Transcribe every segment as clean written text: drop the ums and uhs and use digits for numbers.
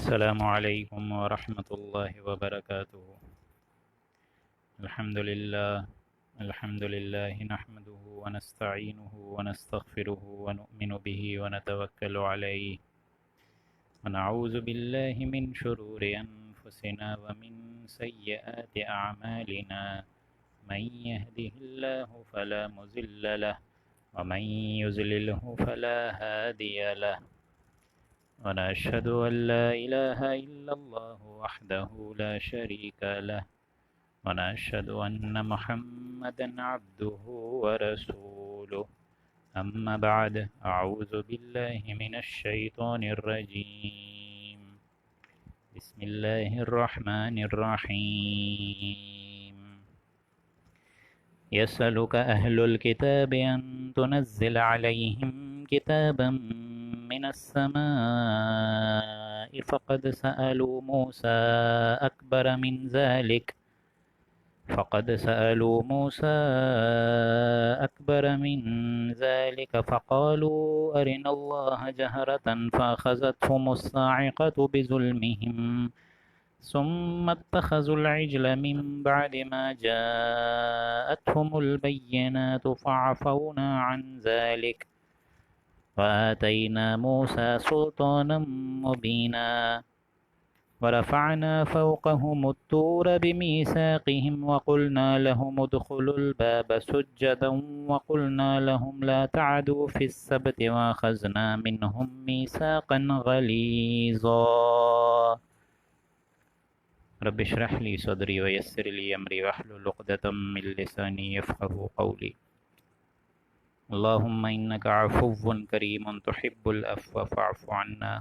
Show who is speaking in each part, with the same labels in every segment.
Speaker 1: السلام علیکم ورحمۃ اللہ وبرکاتہ۔ الحمد للہ نحمده ونستعینه ونستغفره ونؤمن به ونتوکل علیہ ونعوذ باللہ من شرور انفسنا ومن سیئات اعمالنا من يهده اللہ فلا مضل له ومن يضلله فلا هادی له ونشهد أن لا إله إلا الله وحده لا شريك له ونشهد أن محمدا عبده ورسوله أما بعد أعوذ بالله من الشيطان الرجيم بسم الله الرحمن الرحيم يسألك أهل الكتاب أن تنزل عليهم كتابا من السماء فقد سألوا موسى أكبر من ذلك فقالوا أرنا الله جهرة فأخذتهم الصاعقة بظلمهم ثم اتخذوا العجل من بعد ما جاءتهم البينات فعفونا عن ذلك وآتينا موسى سلطانا مبينا ورفعنا فوقهم الطور بميثاقهم وقلنا لهم ادخلوا الباب سجدا وقلنا لهم لا تعدوا في السبت وأخذنا منهم ميثاقا غليظا رب اشرح لي صدري ويسر لي أمري واحلل عقدة من لساني يفقهوا قولي اللهم إنك عفو كريم تحب العفو فاعف عنا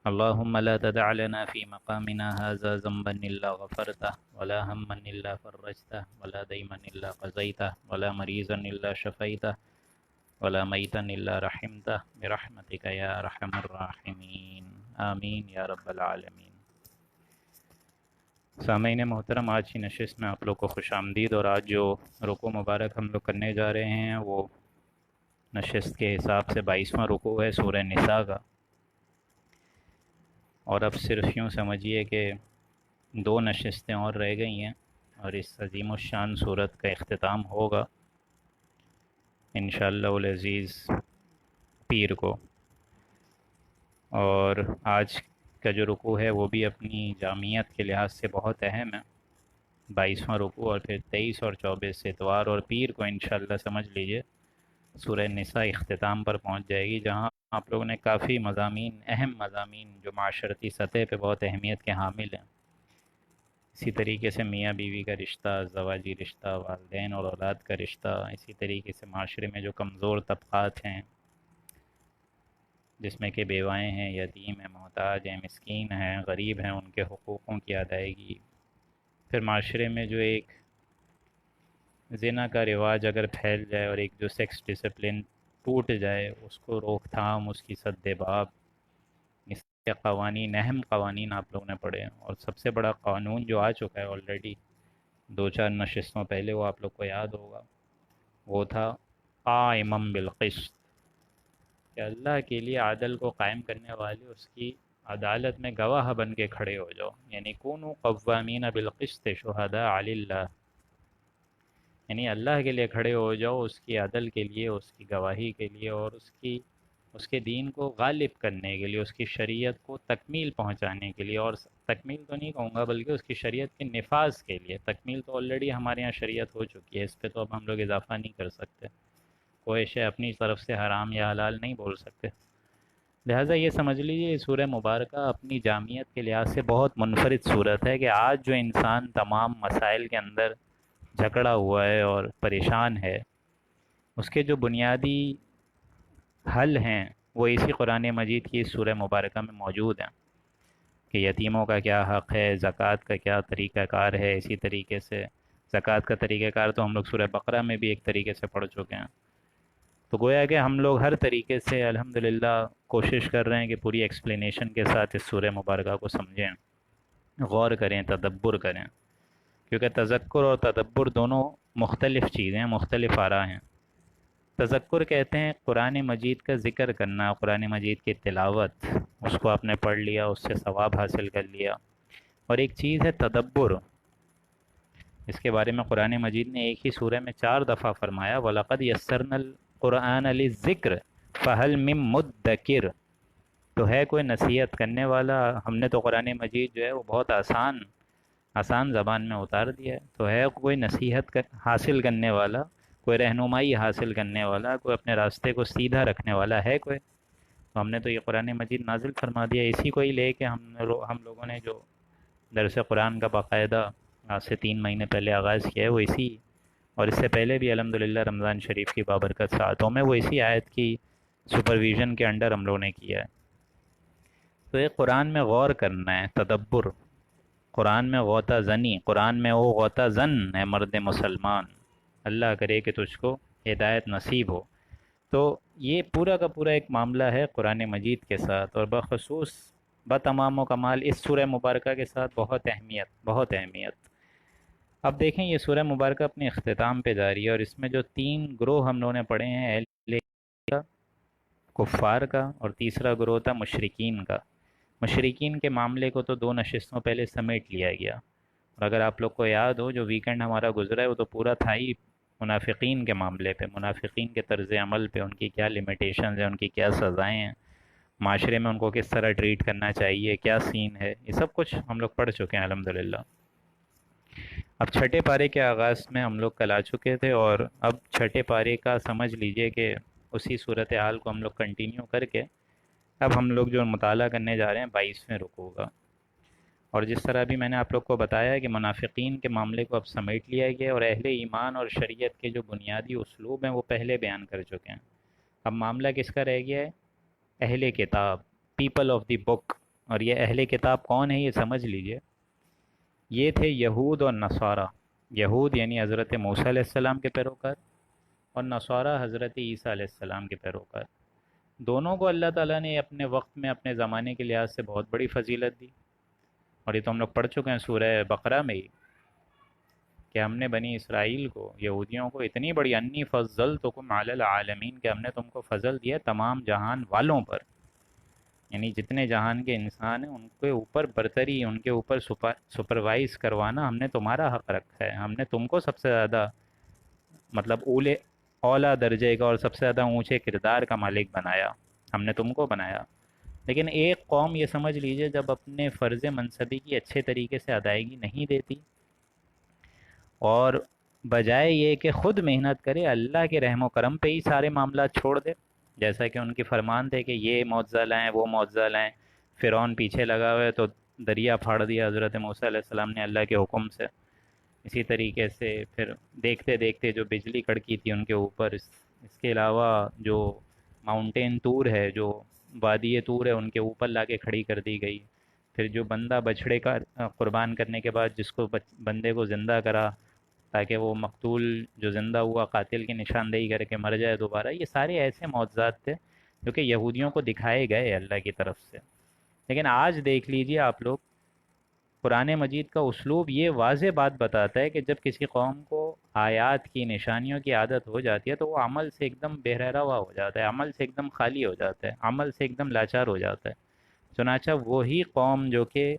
Speaker 1: اللهم لا تدع لنا في مقامنا هذا ذنبا إلا غفرته ولا هما إلا فرجته ولا ديما إلا قضيته ولا مريضا إلا شفيته ولا ميتا إلا رحمته برحمتك يا أرحم الراحمين آمين يا رب العالمين۔ سامعین محترم، آج کی نشست میں آپ لوگ کو خوش آمدید، اور آج جو رکوع مبارک ہم لوگ کرنے جا رہے ہیں وہ نشست کے حساب سے 22واں رکوع ہے سورہ نساء کا، اور اب صرف یوں سمجھیے کہ 2 نشستیں اور رہ گئی ہیں اور اس عظیم الشان صورت کا اختتام ہوگا انشاءاللہ العزیز پیر کو۔ اور آج کا جو رکوع ہے وہ بھی اپنی جامعیت کے لحاظ سے بہت اہم ہے، 22واں رکوع، اور پھر 23 اور 24 اتوار اور پیر کو انشاءاللہ سمجھ لیجئے سورہ نساء اختتام پر پہنچ جائے گی، جہاں آپ لوگوں نے کافی مضامین، اہم مضامین جو معاشرتی سطح پہ بہت اہمیت کے حامل ہیں، اسی طریقے سے میاں بیوی کا رشتہ، زواجی رشتہ، والدین اور اولاد کا رشتہ، اسی طریقے سے معاشرے میں جو کمزور طبقات ہیں جس میں کہ بیوائیں ہیں، یتیم ہیں، محتاج ہیں، مسکین ہیں، غریب ہیں، ان کے حقوقوں کی ادائیگی، پھر معاشرے میں جو ایک زنا کا رواج اگر پھیل جائے اور ایک جو سیکس ڈسپلن ٹوٹ جائے، اس کو روک تھام، اس کی سد باب، اس کے قوانین، اہم قوانین آپ لوگوں نے پڑھے ہیں۔ اور سب سے بڑا قانون جو آ چکا ہے آلریڈی 2-4 نشستوں پہلے، وہ آپ لوگ کو یاد ہوگا، وہ تھا قائما بالقسط، کہ اللہ کے لیے عدل کو قائم کرنے والے اس کی عدالت میں گواہ بن کے کھڑے ہو جاؤ، یعنی کونوا قوامین بالقسط شہداء للہ، یعنی اللہ کے لیے کھڑے ہو جاؤ، اس کی عدل کے لیے، اس کی گواہی کے لیے، اور اس کے دین کو غالب کرنے کے لیے، اس کی شریعت کو تکمیل پہنچانے کے لیے، اور تکمیل تو نہیں کہوں گا بلکہ اس کی شریعت کے نفاذ کے لیے۔ تکمیل تو آلریڈی ہمارے یہاں شریعت ہو چکی ہے، اس پہ تو اب ہم لوگ اضافہ نہیں کر سکتے، کوئی شے اپنی طرف سے حرام یا حلال نہیں بول سکتے۔ لہٰذا یہ سمجھ لیجیے یہ سورہ مبارکہ اپنی جامعیت کے لحاظ سے بہت منفرد صورت ہے، کہ آج جو انسان تمام مسائل کے اندر جھگڑا ہوا ہے اور پریشان ہے، اس کے جو بنیادی حل ہیں وہ اسی قرآن مجید کی سورہ مبارکہ میں موجود ہیں، کہ یتیموں کا کیا حق ہے، زکوٰۃ کا کیا طریقہ کار ہے۔ اسی طریقے سے زکوٰۃ کا طریقہ کار تو ہم لوگ سورہ بقرہ میں بھی ایک طریقے سے پڑھ چکے ہیں، تو گویا کہ ہم لوگ ہر طریقے سے الحمدللہ کوشش کر رہے ہیں کہ پوری ایکسپلینیشن کے ساتھ اس سورہ مبارکہ کو سمجھیں، غور کریں، تدبر کریں، کیونکہ تذکر اور تدبر دونوں مختلف چیزیں ہیں، مختلف آراء ہیں۔ تذکر کہتے ہیں قرآن مجید کا ذکر کرنا، قرآن مجید کی تلاوت، اس کو آپ نے پڑھ لیا، اس سے ثواب حاصل کر لیا۔ اور ایک چیز ہے تدبر، اس کے بارے میں قرآن مجید نے ایک ہی سورہ میں 4 دفعہ فرمایا، وَلَقَدْ يَسَّرْنَا الْقُرْآنَ لِلذِّكْرِ فَهَلْ مِن مُدَّكِرٍ۔ تو ہے کوئی نصیحت کرنے والا؟ ہم نے تو قرآن مجید جو ہے وہ بہت آسان زبان میں اتار دیا ہے، تو ہے کوئی نصیحت حاصل کرنے والا، کوئی رہنمائی حاصل کرنے والا، کوئی اپنے راستے کو سیدھا رکھنے والا ہے کوئی؟ تو ہم نے تو یہ قرآن مجید نازل فرما دیا، اسی کو ہی لے کے ہم لوگوں نے جو درس قرآن کا باقاعدہ آج سے 3 مہینے پہلے آغاز کیا ہے وہ اسی، اور اس سے پہلے بھی الحمدللہ رمضان شریف کی بابرکت ساعتوں میں وہ اسی آیت کی سپرویژن کے انڈر ہم لوگوں نے کیا ہے۔ تو یہ قرآن میں غور کرنا ہے، تدبر، قرآن میں غوطہ زنی، قرآن میں وہ غوطہ زن ہے مرد مسلمان، اللہ کرے کہ تجھ کو ہدایت نصیب ہو۔ تو یہ پورا کا پورا ایک معاملہ ہے قرآن مجید کے ساتھ، اور بخصوص بتمام و کمال اس سورہ مبارکہ کے ساتھ بہت اہمیت، بہت اہمیت۔ اب دیکھیں یہ سورہ مبارکہ اپنے اختتام پہ جا رہی ہے، اور اس میں جو 3 گروہ ہم لوگوں نے پڑھے ہیں، اہل کا، کفار کا، اور تیسرا گروہ تھا مشرکین کا۔ مشرکین کے معاملے کو تو 2 نشستوں پہلے سمیٹ لیا گیا، اور اگر آپ لوگ کو یاد ہو جو ویکنڈ ہمارا گزرا ہے وہ تو پورا تھا ہی منافقین کے معاملے پہ، منافقین کے طرز عمل پہ، ان کی کیا لمیٹیشنز ہیں، ان کی کیا سزائیں ہیں، معاشرے میں ان کو کس طرح ٹریٹ کرنا چاہیے، کیا سین ہے، یہ سب کچھ ہم لوگ پڑھ چکے ہیں الحمدللہ۔ اب چھٹے پارے کے آغاز میں ہم لوگ کل آ چکے تھے، اور اب چھٹے پارے کا سمجھ لیجئے کہ اسی صورتحال کو ہم لوگ کنٹینیو کر کے اب ہم لوگ جو مطالعہ کرنے جا رہے ہیں 22ویں رکوع کا۔ اور جس طرح بھی میں نے آپ لوگ کو بتایا ہے کہ منافقین کے معاملے کو اب سمیٹ لیا گیا، اور اہل ایمان اور شریعت کے جو بنیادی اسلوب ہیں وہ پہلے بیان کر چکے ہیں۔ اب معاملہ کس کا رہ گیا ہے؟ اہل کتاب، پیپل آف دی بک۔ اور یہ اہل کتاب کون ہے یہ سمجھ لیجئے، یہ تھے یہود اور نصارہ۔ یہود یعنی حضرت موسیٰ علیہ السلام کے پیروکار، اور نصارہ حضرت عیسیٰ علیہ السلام کے پیروکار۔ دونوں کو اللہ تعالیٰ نے اپنے وقت میں، اپنے زمانے کے لحاظ سے بہت بڑی فضیلت دی، اور یہ تو ہم لوگ پڑھ چکے ہیں سورہ بقرہ میں ہی، کہ ہم نے بنی اسرائیل کو، یہودیوں کو اتنی بڑی انی فضلتکم علی العالمین، کہ ہم نے تم کو فضل دیا تمام جہان والوں پر، یعنی جتنے جہان کے انسان ہیں ان کے اوپر برتری، ان کے اوپر سپروائز کروانا ہم نے تمہارا حق رکھا ہے۔ ہم نے تم کو سب سے زیادہ مطلب اعلیٰ درجے کا اور سب سے زیادہ اونچے کردار کا مالک بنایا، ہم نے تم کو بنایا۔ لیکن ایک قوم یہ سمجھ لیجئے جب اپنے فرض منصبی کی اچھے طریقے سے ادائیگی نہیں دیتی، اور بجائے یہ کہ خود محنت کرے، اللہ کے رحم و کرم پہ ہی سارے معاملات چھوڑ دے، جیسا کہ ان کی فرمان تھے کہ یہ معجزہ لائیں، وہ معجزہ لائیں، فرعون پیچھے لگا ہوئے تو دریا پھاڑ دیا حضرت موسیٰ علیہ السلام نے اللہ کے حکم سے۔ اسی طریقے سے پھر دیکھتے دیکھتے جو بجلی کڑکی تھی ان کے اوپر، اس کے علاوہ جو ماؤنٹین طور ہے، جو وادی طور ہے، ان کے اوپر لا کے کھڑی کر دی گئی۔ پھر جو بندہ بچھڑے کا قربان کرنے کے بعد جس کو بندے کو زندہ کرا تاکہ وہ مقتول جو زندہ ہوا قاتل کی نشاندہی کر کے مر جائے دوبارہ، یہ سارے ایسے معجزات تھے جو کہ یہودیوں کو دکھائے گئے اللہ کی طرف سے۔ لیکن آج دیکھ لیجئے آپ لوگ، قرآن مجید کا اسلوب یہ واضح بات بتاتا ہے کہ جب کسی قوم کو آیات کی، نشانیوں کی عادت ہو جاتی ہے تو وہ عمل سے ایک دم بے رہروا ہو جاتا ہے، عمل سے ایک دم خالی ہو جاتا ہے، عمل سے ایک دم لاچار ہو جاتا ہے۔ چنانچہ وہی قوم جو کہ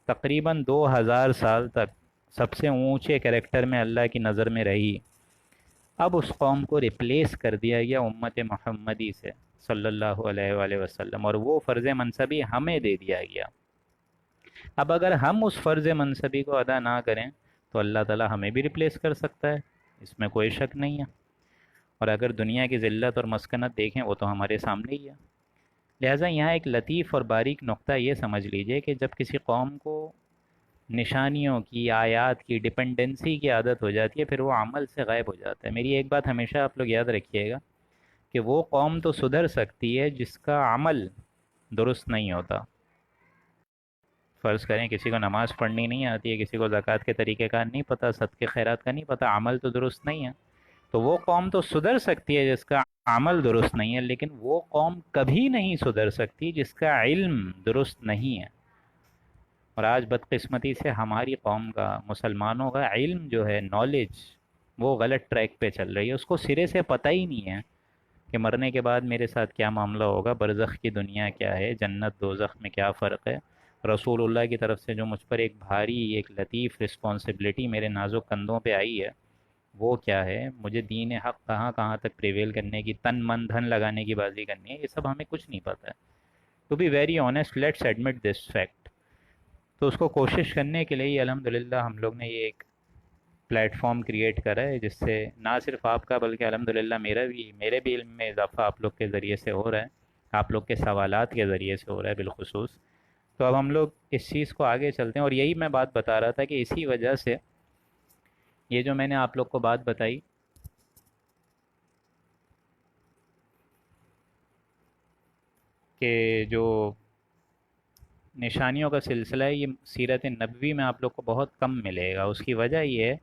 Speaker 1: تقریباً 2000 سال تک سب سے اونچے کریکٹر میں اللہ کی نظر میں رہی، اب اس قوم کو ریپلیس کر دیا گیا امت محمدی سے صلی اللہ علیہ وآلہ وسلم، اور وہ فرض منصبی ہمیں دے دیا گیا۔ اب اگر ہم اس فرض منصبی کو ادا نہ کریں تو اللہ تعالیٰ ہمیں بھی ریپلیس کر سکتا ہے، اس میں کوئی شک نہیں ہے۔ اور اگر دنیا کی ذلت اور مسکنت دیکھیں وہ تو ہمارے سامنے ہی ہے۔ لہٰذا یہاں ایک لطیف اور باریک نقطہ یہ سمجھ لیجئے کہ جب کسی قوم کو نشانیوں کی، آیات کی، ڈپینڈنسی کی عادت ہو جاتی ہے، پھر وہ عمل سے غائب ہو جاتا ہے۔ میری ایک بات ہمیشہ آپ لوگ یاد رکھیے گا کہ وہ قوم تو سدھر سکتی ہے جس کا عمل درست نہیں ہوتا۔ فرض کریں کسی کو نماز پڑھنی نہیں آتی ہے، کسی کو زکوٰۃ کے طریقہ کار نہیں پتہ، صدقے خیرات کا نہیں پتہ، عمل تو درست نہیں ہے، تو وہ قوم تو سدھر سکتی ہے جس کا عمل درست نہیں ہے، لیکن وہ قوم کبھی نہیں سدھر سکتی جس کا علم درست نہیں ہے۔ اور آج بدقسمتی سے ہماری قوم کا، مسلمانوں کا علم جو ہے، نالج، وہ غلط ٹریک پہ چل رہی ہے، اس کو سرے سے پتہ ہی نہیں ہے کہ مرنے کے بعد میرے ساتھ کیا معاملہ ہوگا، برزخ کی دنیا کیا ہے، جنت دوزخ میں کیا فرق ہے، رسول اللہ کی طرف سے جو مجھ پر ایک بھاری ایک لطیف رسپانسبلٹی میرے نازک کندھوں پہ آئی ہے وہ کیا ہے، مجھے دین حق کہاں کہاں تک پریویل کرنے کی، تن من دھن لگانے کی بازی کرنی ہے، یہ سب ہمیں کچھ نہیں پتہ ہے. To be very honest let's admit this fact. تو اس کو کوشش کرنے کے لیے ہی الحمدللہ ہم لوگ نے یہ ایک پلیٹ فارم کریٹ کرا ہے، جس سے نہ صرف آپ کا بلکہ الحمدللہ میرے بھی علم میں اضافہ آپ لوگ کے ذریعے سے ہو رہا ہے، آپ لوگ کے سوالات کے ذریعے سے ہو رہا ہے بالخصوص. تو اب ہم لوگ اس چیز کو آگے چلتے ہیں، اور یہی میں بات بتا رہا تھا کہ اسی وجہ سے یہ جو میں نے آپ لوگ کو بات بتائی کہ جو نشانیوں کا سلسلہ ہے یہ سیرت نبوی میں آپ لوگ کو بہت کم ملے گا. اس کی وجہ یہ ہے،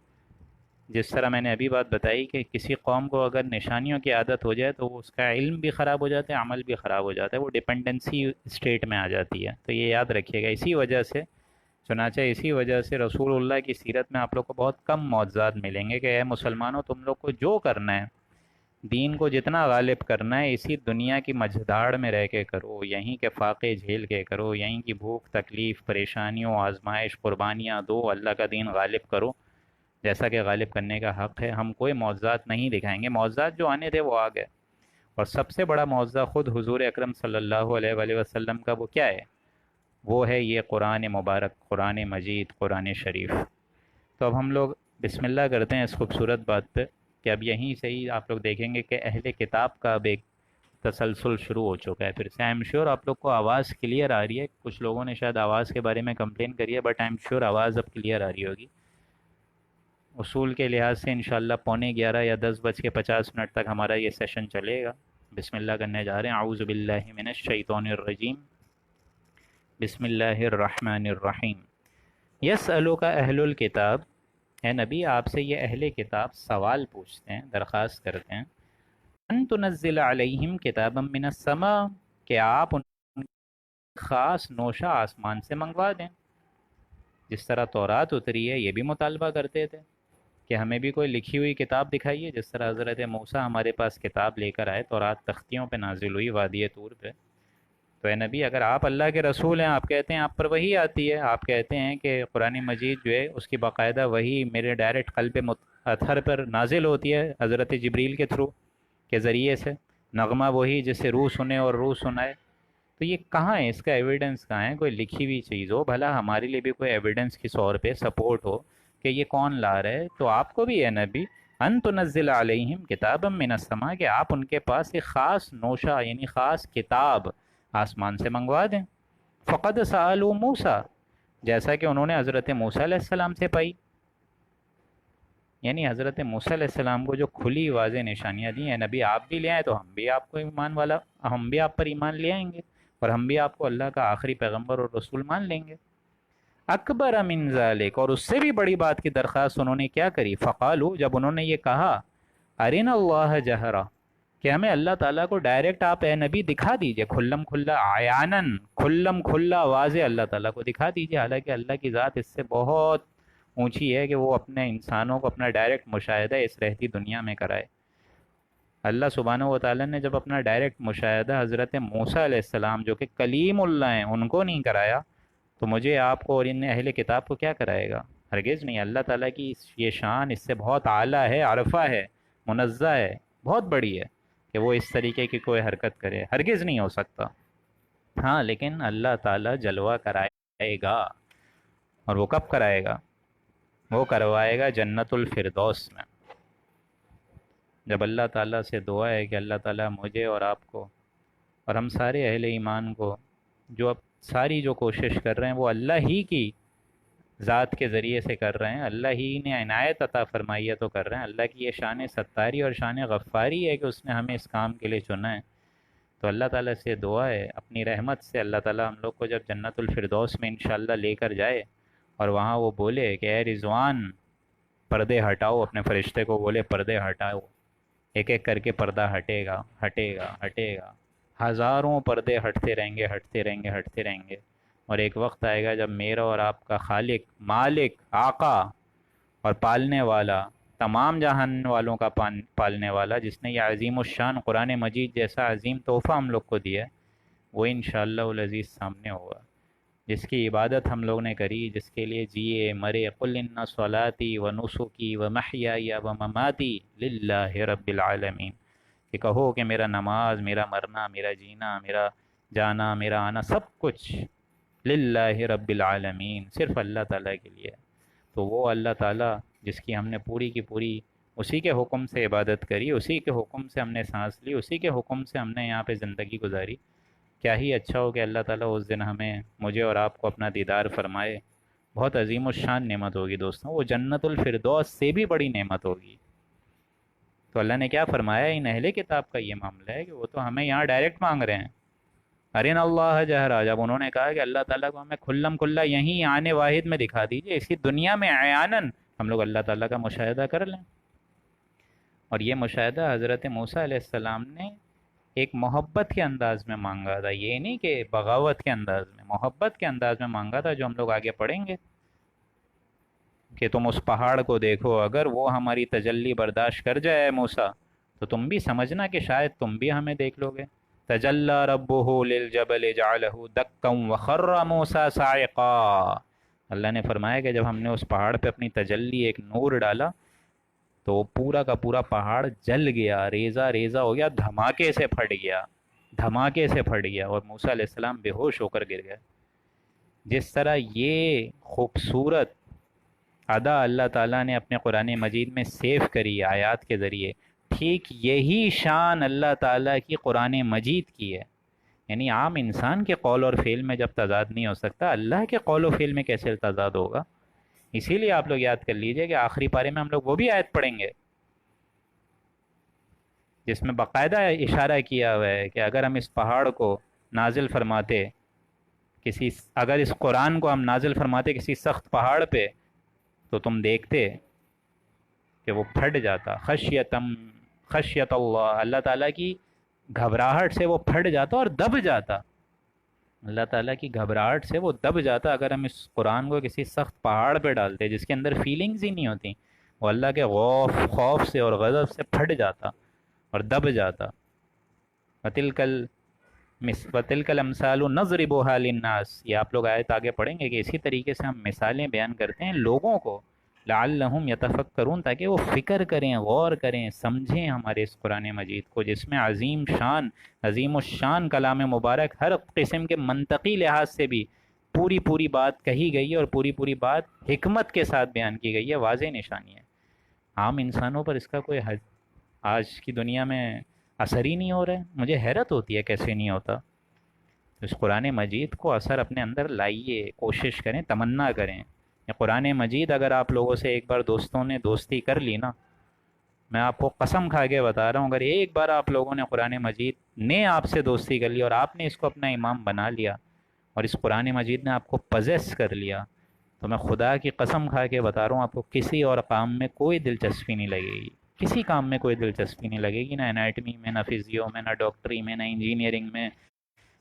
Speaker 1: جس طرح میں نے ابھی بات بتائی کہ کسی قوم کو اگر نشانیوں کی عادت ہو جائے تو اس کا علم بھی خراب ہو جاتا ہے، عمل بھی خراب ہو جاتا ہے، وہ ڈپینڈنسی اسٹیٹ میں آ جاتی ہے. تو یہ یاد رکھیے گا. اسی وجہ سے چنانچہ اسی وجہ سے رسول اللہ کی سیرت میں آپ لوگ کو بہت کم معجزات ملیں گے کہ اے مسلمانوں تم لوگ کو جو کرنا ہے، دین کو جتنا غالب کرنا ہے اسی دنیا کی مجھداڑ میں رہ کے کرو، یہیں کے فاقے جھیل کے کرو، یہیں کی بھوک تکلیف پریشانیوں آزمائش قربانیاں دو، اللہ کا دین غالب کرو جیسا کہ غالب کرنے کا حق ہے. ہم کوئی معجزات نہیں دکھائیں گے، معجزات جو آنے تھے وہ آ گئے. اور سب سے بڑا معجزہ خود حضور اکرم صلی اللہ علیہ وآلہ وسلم کا وہ کیا ہے؟ وہ ہے یہ قرآن مبارک، قرآن مجید، قرآن شریف. تو اب ہم لوگ بسم اللہ کرتے ہیں اس خوبصورت بات پہ کہ اب یہیں سے ہی آپ لوگ دیکھیں گے کہ اہل کتاب کا اب ایک تسلسل شروع ہو چکا ہے پھر سے. آئی ایم شیور آپ لوگ کو آواز کلیئر آ رہی ہے. کچھ لوگوں نے شاید آواز کے بارے میں کمپلین کری ہے، بٹ آئی ایم شیور آواز اب کلیئر آ رہی ہوگی. اصول کے لحاظ سے انشاءاللہ 11:45 یا 10:50 تک ہمارا یہ سیشن چلے گا. بسم اللہ کرنے جا رہے ہیں. اعوذ باللہ من الشیطان الرجیم. بسم اللہ الرحمن الرحیم. یسألک اہل الکتاب، اے نبی آپ سے یہ اہل کتاب سوال پوچھتے ہیں، درخواست کرتے ہیں، ان تنزل علیہم کتابا من السماء، کہ آپ ان خاص نوشہ آسمان سے منگوا دیں. جس طرح تورات اتری ہے یہ بھی مطالبہ کرتے تھے کہ ہمیں بھی کوئی لکھی ہوئی کتاب دکھائیے، جس طرح حضرت موسیٰ ہمارے پاس کتاب لے کر آئے، تورات تختیوں پہ نازل ہوئی وادی طور پہ. تو اے نبی اگر آپ اللہ کے رسول ہیں، آپ کہتے ہیں آپ پر وحی آتی ہے، آپ کہتے ہیں کہ قرآن مجید جو ہے اس کی باقاعدہ وحی میرے ڈائریکٹ قلب اطہر پر نازل ہوتی ہے حضرت جبریل کے تھرو کے ذریعے سے، نغمہ وہی جس سے روح سنے اور روح سنائے. تو یہ کہاں ہے، اس کا ایویڈنس کہاں ہے؟ کوئی لکھی ہوئی چیز ہو، بھلا ہمارے لیے بھی کوئی ایویڈنس کے طور پہ سپورٹ ہو کہ یہ کون لا رہا ہے. تو آپ کو بھی ہے نبی، ان تنزل علیہم کتابا من السماء، کہ آپ ان کے پاس ایک خاص نوشہ یعنی خاص کتاب آسمان سے منگوا دیں. فقد سألوا موسیٰ، جیسا کہ انہوں نے حضرت موسیٰ علیہ السلام سے پائی. یعنی حضرت موسیٰ علیہ السلام کو جو کھلی واضح نشانیاں دی ہیں، نبی آپ بھی لے آئے تو ہم بھی آپ پر ایمان لے آئیں گے، اور ہم بھی آپ کو اللہ کا آخری پیغمبر اور رسول مان لیں گے. اکبر من ذالک، اور اس سے بھی بڑی بات کی درخواست انہوں نے کیا کری؟ فقالو، جب انہوں نے یہ کہا، ارنا اللہ جہرا، کہ ہمیں اللہ تعالیٰ کو ڈائریکٹ آپ اے نبی دکھا دیجئے، کھلم کھلا عیانن، کھلم کھلا واضح اللہ تعالیٰ کو دکھا دیجئے. حالانکہ اللہ کی ذات اس سے بہت اونچی ہے کہ وہ اپنے انسانوں کو اپنا ڈائریکٹ مشاہدہ اس رہتی دنیا میں کرائے. اللہ سبحانہ و تعالیٰ نے جب اپنا ڈائریکٹ مشاہدہ حضرت موسیٰ علیہ السلام جو کہ کلیم اللہ ہیں ان کو نہیں کرایا، تو مجھے آپ کو اور ان اہل کتاب کو کیا کرائے گا؟ ہرگز نہیں. اللہ تعالیٰ کی یہ شان اس سے بہت اعلیٰ ہے، عرفہ ہے، منزہ ہے، بہت بڑی ہے کہ وہ اس طریقے کی کوئی حرکت کرے. ہرگز نہیں ہو سکتا. ہاں لیکن اللہ تعالیٰ جلوہ کرائے گا، اور وہ کب کرائے گا؟ وہ کروائے گا جنت الفردوس میں. جب اللہ تعالیٰ سے دعا ہے کہ اللہ تعالیٰ مجھے اور آپ کو اور ہم سارے اہل ایمان کو جو اب ساری جو کوشش کر رہے ہیں وہ اللہ ہی کی ذات کے ذریعے سے کر رہے ہیں، اللہ ہی نے عنایت عطا فرمائی ہے تو کر رہے ہیں. اللہ کی یہ شان ستاری اور شان غفاری ہے کہ اس نے ہمیں اس کام کے لیے چنا ہے. تو اللہ تعالیٰ سے دعا ہے اپنی رحمت سے اللہ تعالیٰ ہم لوگ کو جب جنت الفردوس میں انشاءاللہ لے کر جائے اور وہاں وہ بولے کہ اے رضوان پردے ہٹاؤ، اپنے فرشتے کو بولے پردے ہٹاؤ، ایک ایک کر کے پردہ ہٹے گا ہٹے گا ہٹے گا، ہزاروں پردے ہٹتے رہیں گے ہٹتے رہیں گے ہٹتے رہیں گے. اور ایک وقت آئے گا جب میرا اور آپ کا خالق، مالک، آقا اور پالنے والا تمام جہان والوں کا پالنے والا، جس نے یہ عظیم الشان قرآن مجید جیسا عظیم تحفہ ہم لوگ کو دیا ہے، وہ انشاءاللہ العزیز سامنے ہوگا۔ جس کی عبادت ہم لوگ نے کری، جس کے لیے جیے مرے، قل ان صلاتی و نسکی و محیای و مماتی للہ رب العالمین، کہ کہو کہ میرا نماز، میرا مرنا، میرا جینا، میرا جانا، میرا آنا، سب کچھ للہ رب العالمین، صرف اللہ تعالیٰ کے لیے۔ تو وہ اللہ تعالیٰ جس کی ہم نے پوری کی پوری اسی کے حکم سے عبادت کری، اسی کے حکم سے ہم نے سانس لی، اسی کے حکم سے ہم نے یہاں پہ زندگی گزاری، کیا ہی اچھا ہو کہ اللہ تعالیٰ اس دن ہمیں، مجھے اور آپ کو اپنا دیدار فرمائے۔ بہت عظیم الشان نعمت ہوگی دوستوں، وہ جنت الفردوس سے بھی بڑی نعمت ہوگی۔ تو اللہ نے کیا فرمایا، ان اہل کتاب کا یہ معاملہ ہے کہ وہ تو ہمیں یہاں ڈائریکٹ مانگ رہے ہیں، ارین اللہ جہرا، جب انہوں نے کہا کہ اللہ تعالیٰ کو ہمیں کھلم کھلا یہیں آنے واحد میں دکھا دیجئے، اسی دنیا میں عیاناً ہم لوگ اللہ تعالیٰ کا مشاہدہ کر لیں۔ اور یہ مشاہدہ حضرت موسیٰ علیہ السلام نے ایک محبت کے انداز میں مانگا تھا، یہ نہیں کہ بغاوت کے انداز میں، محبت کے انداز میں مانگا تھا، جو ہم لوگ آگے پڑھیں گے کہ تم اس پہاڑ کو دیکھو، اگر وہ ہماری تجلی برداشت کر جائے موسیٰ، تو تم بھی سمجھنا کہ شاید تم بھی ہمیں دیکھ لو گے۔ تجلی ربہ للجبل جعلہ دکا وخر موسیٰ صاعقا، اللہ نے فرمایا کہ جب ہم نے اس پہاڑ پہ اپنی تجلی، ایک نور ڈالا، تو وہ پورا کا پورا پہاڑ جل گیا، ریزہ ریزہ ہو گیا، دھماکے سے پھٹ گیا، دھماکے سے پھٹ گیا، اور موسیٰ علیہ السلام بے ہوش ہو کر گر گئے۔ جس طرح یہ خوبصورت ادا اللہ تعالیٰ نے اپنے قرآن مجید میں سیو کری آیات کے ذریعے، ٹھیک یہی شان اللہ تعالیٰ کی قرآن مجید کی ہے۔ یعنی عام انسان کے قول اور فعل میں جب تضاد نہیں ہو سکتا، اللہ کے قول و فعل میں کیسے تضاد ہوگا؟ اسی لیے آپ لوگ یاد کر لیجئے کہ آخری پارے میں ہم لوگ وہ بھی آیت پڑھیں گے جس میں باقاعدہ اشارہ کیا ہوا ہے کہ اگر ہم اس پہاڑ کو نازل فرماتے، اگر اس قرآن کو ہم نازل فرماتے کسی سخت پہاڑ پہ، تو تم دیکھتے کہ وہ پھٹ جاتا، خشیت اللہ، اللہ تعالیٰ کی گھبراہٹ سے وہ پھٹ جاتا اور دب جاتا، اللہ تعالیٰ کی گھبراہٹ سے وہ دب جاتا۔ اگر ہم اس قرآن کو کسی سخت پہاڑ پہ ڈالتے جس کے اندر فیلنگز ہی نہیں ہوتی، وہ اللہ کے خوف سے اور غضب سے پھٹ جاتا اور دب جاتا۔ وَتِلْكَ الْأَمْثَالُ نَضْرِبُهَا لِلنَّاسِ، یہ آپ لوگ آیت آگے پڑھیں گے کہ اسی طریقے سے ہم مثالیں بیان کرتے ہیں لوگوں کو، لعلہم یتفکرون، تاکہ وہ فکر کریں، غور کریں، سمجھیں ہمارے اس قرآن مجید کو، جس میں عظیم الشان کلام مبارک ہر قسم کے منطقی لحاظ سے بھی پوری بات کہی گئی ہے، اور پوری بات حکمت کے ساتھ بیان کی گئی ہے، واضح نشانی ہے۔ عام انسانوں پر اس کا کوئی آج کی دنیا میں اثر ہی نہیں ہو رہا ہے۔ مجھے حیرت ہوتی ہے کیسے نہیں ہوتا۔ اس قرآن مجید کو اثر اپنے اندر لائیے، کوشش کریں، تمنا کریں۔ یہ قرآن مجید اگر آپ لوگوں سے ایک بار دوستوں نے دوستی کر لی نا، میں آپ کو قسم کھا کے بتا رہا ہوں، اگر ایک بار آپ لوگوں نے قرآن مجید نے آپ سے دوستی کر لی اور آپ نے اس کو اپنا امام بنا لیا، اور اس قرآن مجید نے آپ کو پوزیس کر لیا، تو میں خدا کی قسم کھا کے بتا رہا ہوں، آپ کو کسی اور کام میں کوئی دلچسپی نہیں لگے گی، کسی کام میں کوئی دلچسپی نہیں لگے گی، نہ انیٹمی میں، نہ فزیو میں، نہ ڈاکٹری میں، نہ انجینئرنگ میں،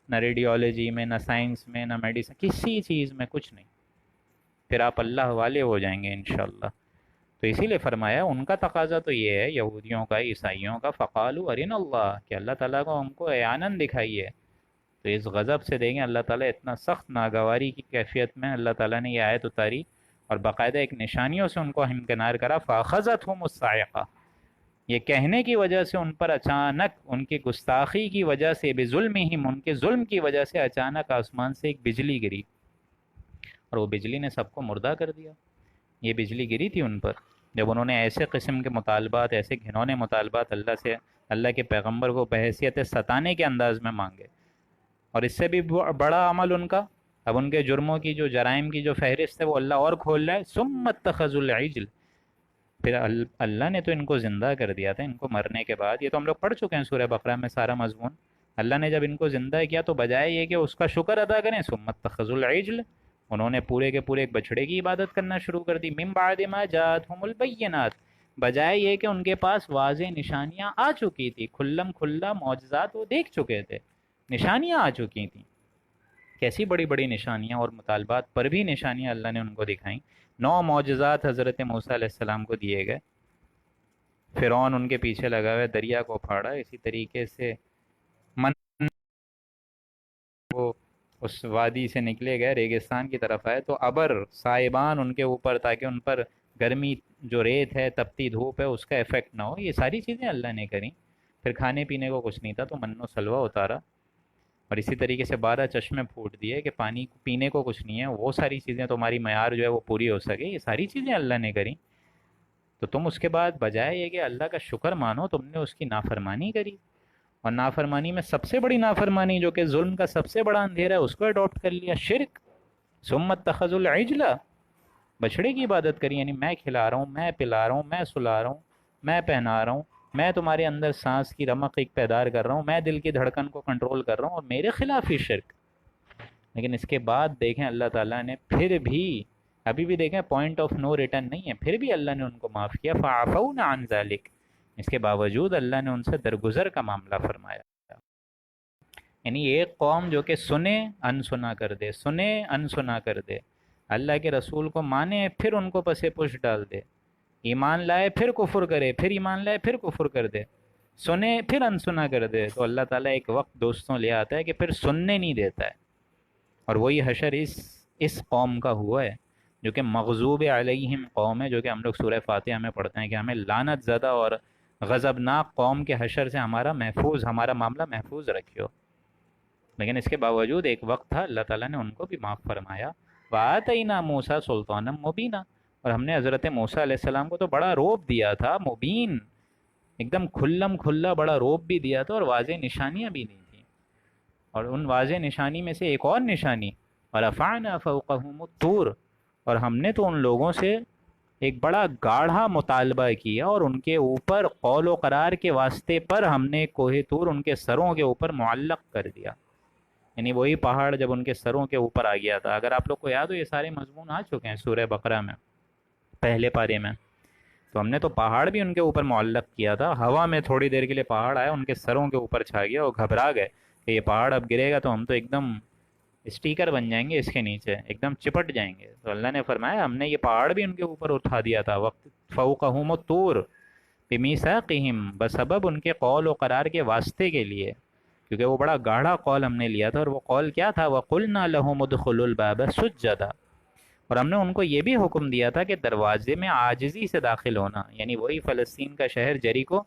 Speaker 1: نہ ریڈیولوجی میں، نہ سائنس میں، نہ میڈیسن، کسی چیز میں کچھ نہیں۔ پھر آپ اللہ والے ہو جائیں گے انشاءاللہ۔ تو اسی لیے فرمایا ان کا تقاضا تو یہ ہے، یہودیوں کا، عیسائیوں کا، فقالوا ارنا اللہ، کہ اللہ تعالیٰ کو ہم کو عیاناً دکھائیے۔ تو اس غضب سے دیکھیں اللہ تعالیٰ اتنا سخت ناگواری کی کیفیت میں اللہ تعالیٰ نے یہ آیت اتاری، اور باقاعدہ ایک نشانیوں سے ان کو ہمکنار کرا، فاخذتہم الصاعقہ، یہ کہنے کی وجہ سے ان پر اچانک، ان کی گستاخی کی وجہ سے، بظلمہم، ان کے ظلم کی وجہ سے اچانک آسمان سے ایک بجلی گری، اور وہ بجلی نے سب کو مردہ کر دیا۔ یہ بجلی گری تھی ان پر جب انہوں نے ایسے قسم کے مطالبات، ایسے گھنونے مطالبات اللہ کے پیغمبر کو بحیثیت ستانے کے انداز میں مانگے۔ اور اس سے بھی بڑا عمل ان کا، اب ان کے جرموں کی، جو جرائم کی جو فہرست ہے، وہ اللہ اور کھول رہا ہے۔ ثم اتخذوا العجل، پھر اللہ نے تو ان کو زندہ کر دیا تھا، ان کو مرنے کے بعد، یہ تو ہم لوگ پڑھ چکے ہیں سورہ بقرہ میں سارا مضمون۔ اللہ نے جب ان کو زندہ کیا تو بجائے یہ کہ اس کا شکر ادا کریں، ثم اتخذوا العجل، انہوں نے پورے کے پورے ایک بچڑے کی عبادت کرنا شروع کر دی، من بعد ما جاءتهم البینات، بجائے یہ کہ ان کے پاس واضح نشانیاں آ چکی تھی، کھلم کھلا معجزات وہ دیکھ چکے تھے، نشانیاں آ چکی تھیں، کیسی بڑی بڑی نشانیاں، اور مطالبات پر بھی نشانیاں اللہ نے ان کو دکھائیں۔ 9 معجزات حضرت موسیٰ علیہ السلام کو دیے گئے، فرعون ان کے پیچھے لگا ہوا ہے، دریا کو پھاڑا، اسی طریقے سے من وہ اس وادی سے نکلے گئے، ریگستان کی طرف آئے تو ابر سائبان ان کے اوپر، تاکہ ان پر گرمی، جو ریت ہے، تپتی دھوپ ہے، اس کا افیکٹ نہ ہو، یہ ساری چیزیں اللہ نے کریں۔ پھر کھانے پینے کو کچھ نہیں تھا تو من و سلوہ اتارا، اور اسی طریقے سے 12 چشمے پھوٹ دیے کہ پانی پینے کو کچھ نہیں ہے، وہ ساری چیزیں تمہاری معیار جو ہے وہ پوری ہو سکے، یہ ساری چیزیں اللہ نے کریں، تو تم اس کے بعد بجائے یہ کہ اللہ کا شکر مانو، تم نے اس کی نافرمانی کری، اور نافرمانی میں سب سے بڑی نافرمانی جو کہ ظلم کا سب سے بڑا اندھیرا ہے، اس کو اڈاپٹ کر لیا، شرک۔ ثم اتخذوا العجل، بچڑے کی عبادت کری، یعنی میں کھلا رہا ہوں، میں پلا رہا ہوں، میں سلا رہا ہوں، میں پہنا رہا ہوں، میں تمہارے اندر سانس کی رمق ایک پیدار کر رہا ہوں، میں دل کی دھڑکن کو کنٹرول کر رہا ہوں، اور میرے خلاف ہی شرک۔ لیکن اس کے بعد دیکھیں اللہ تعالیٰ نے پھر بھی، ابھی بھی دیکھیں پوائنٹ آف نو ریٹرن نہیں ہے، پھر بھی اللہ نے ان کو معاف کیا، فعفونا عن ذلک، اس کے باوجود اللہ نے ان سے درگزر کا معاملہ فرمایا۔ یعنی ایک قوم جو کہ سنے انسنا کر دے، سنے انسنا کر دے، اللہ کے رسول کو مانے پھر ان کو پسے پش ڈال دے، ایمان لائے پھر کفر کرے، پھر ایمان لائے پھر کفر کر دے، سنے پھر انسنا کر دے، تو اللہ تعالیٰ ایک وقت دوستوں لے آتا ہے کہ پھر سننے نہیں دیتا ہے، اور وہی حشر اس قوم کا ہوا ہے جو کہ مغضوب علیہم قوم ہے، جو کہ ہم لوگ سورہ فاتحہ میں پڑھتے ہیں کہ ہمیں لعنت زدہ اور غضبناک قوم کے حشر سے ہمارا معاملہ محفوظ رکھیو۔ لیکن اس کے باوجود ایک وقت تھا، اللہ تعالیٰ نے ان کو بھی معاف فرمایا، وَآتَيْنَا مُوسَىٰ سُلْطَانًا مُبِينًا، اور ہم نے حضرت موسیٰ علیہ السلام کو تو بڑا روب دیا تھا، مبین، ایک دم کھلم کھلا بڑا روب بھی دیا تھا، اور واضح نشانیاں بھی نہیں تھیں، اور ان واضح نشانی میں سے ایک اور نشانی، وَرَفَعْنَا فَوْقَهُمُ الطُّورَ، اور ہم نے تو ان لوگوں سے ایک بڑا گاڑھا مطالبہ کیا، اور ان کے اوپر قول و قرار کے واسطے پر ہم نے کوہ طور ان کے سروں کے اوپر معلق کر دیا، یعنی وہی پہاڑ جب ان کے سروں کے اوپر آ گیا تھا۔ اگر آپ لوگ کو یاد ہو، یہ سارے مضمون آ چکے ہیں سورہ بقرہ میں، پہلے پارے میں، تو ہم نے تو پہاڑ بھی ان کے اوپر معلق کیا تھا، ہوا میں تھوڑی دیر کے لیے پہاڑ آیا، ان کے سروں کے اوپر چھا گیا، اور گھبرا گئے کہ یہ پہاڑ اب گرے گا تو ہم تو ایک دم اسٹیکر بن جائیں گے، اس کے نیچے ایک دم چپٹ جائیں گے، تو اللہ نے فرمایا ہم نے یہ پہاڑ بھی ان کے اوپر اٹھا دیا تھا، وقت فوقہم الطور بمیثاقہم، بسبب ان کے قول و قرار کے واسطے کے لیے، کیونکہ وہ بڑا گاڑھا قول ہم نے لیا تھا، اور وہ قول کیا تھا، وَقُلْنَا لَهُمُ ادْخُلُوا الْبَابَ سُجَّدًا، اور ہم نے ان کو یہ بھی حکم دیا تھا کہ دروازے میں عاجزی سے داخل ہونا، یعنی وہی فلسطین کا شہر جریکو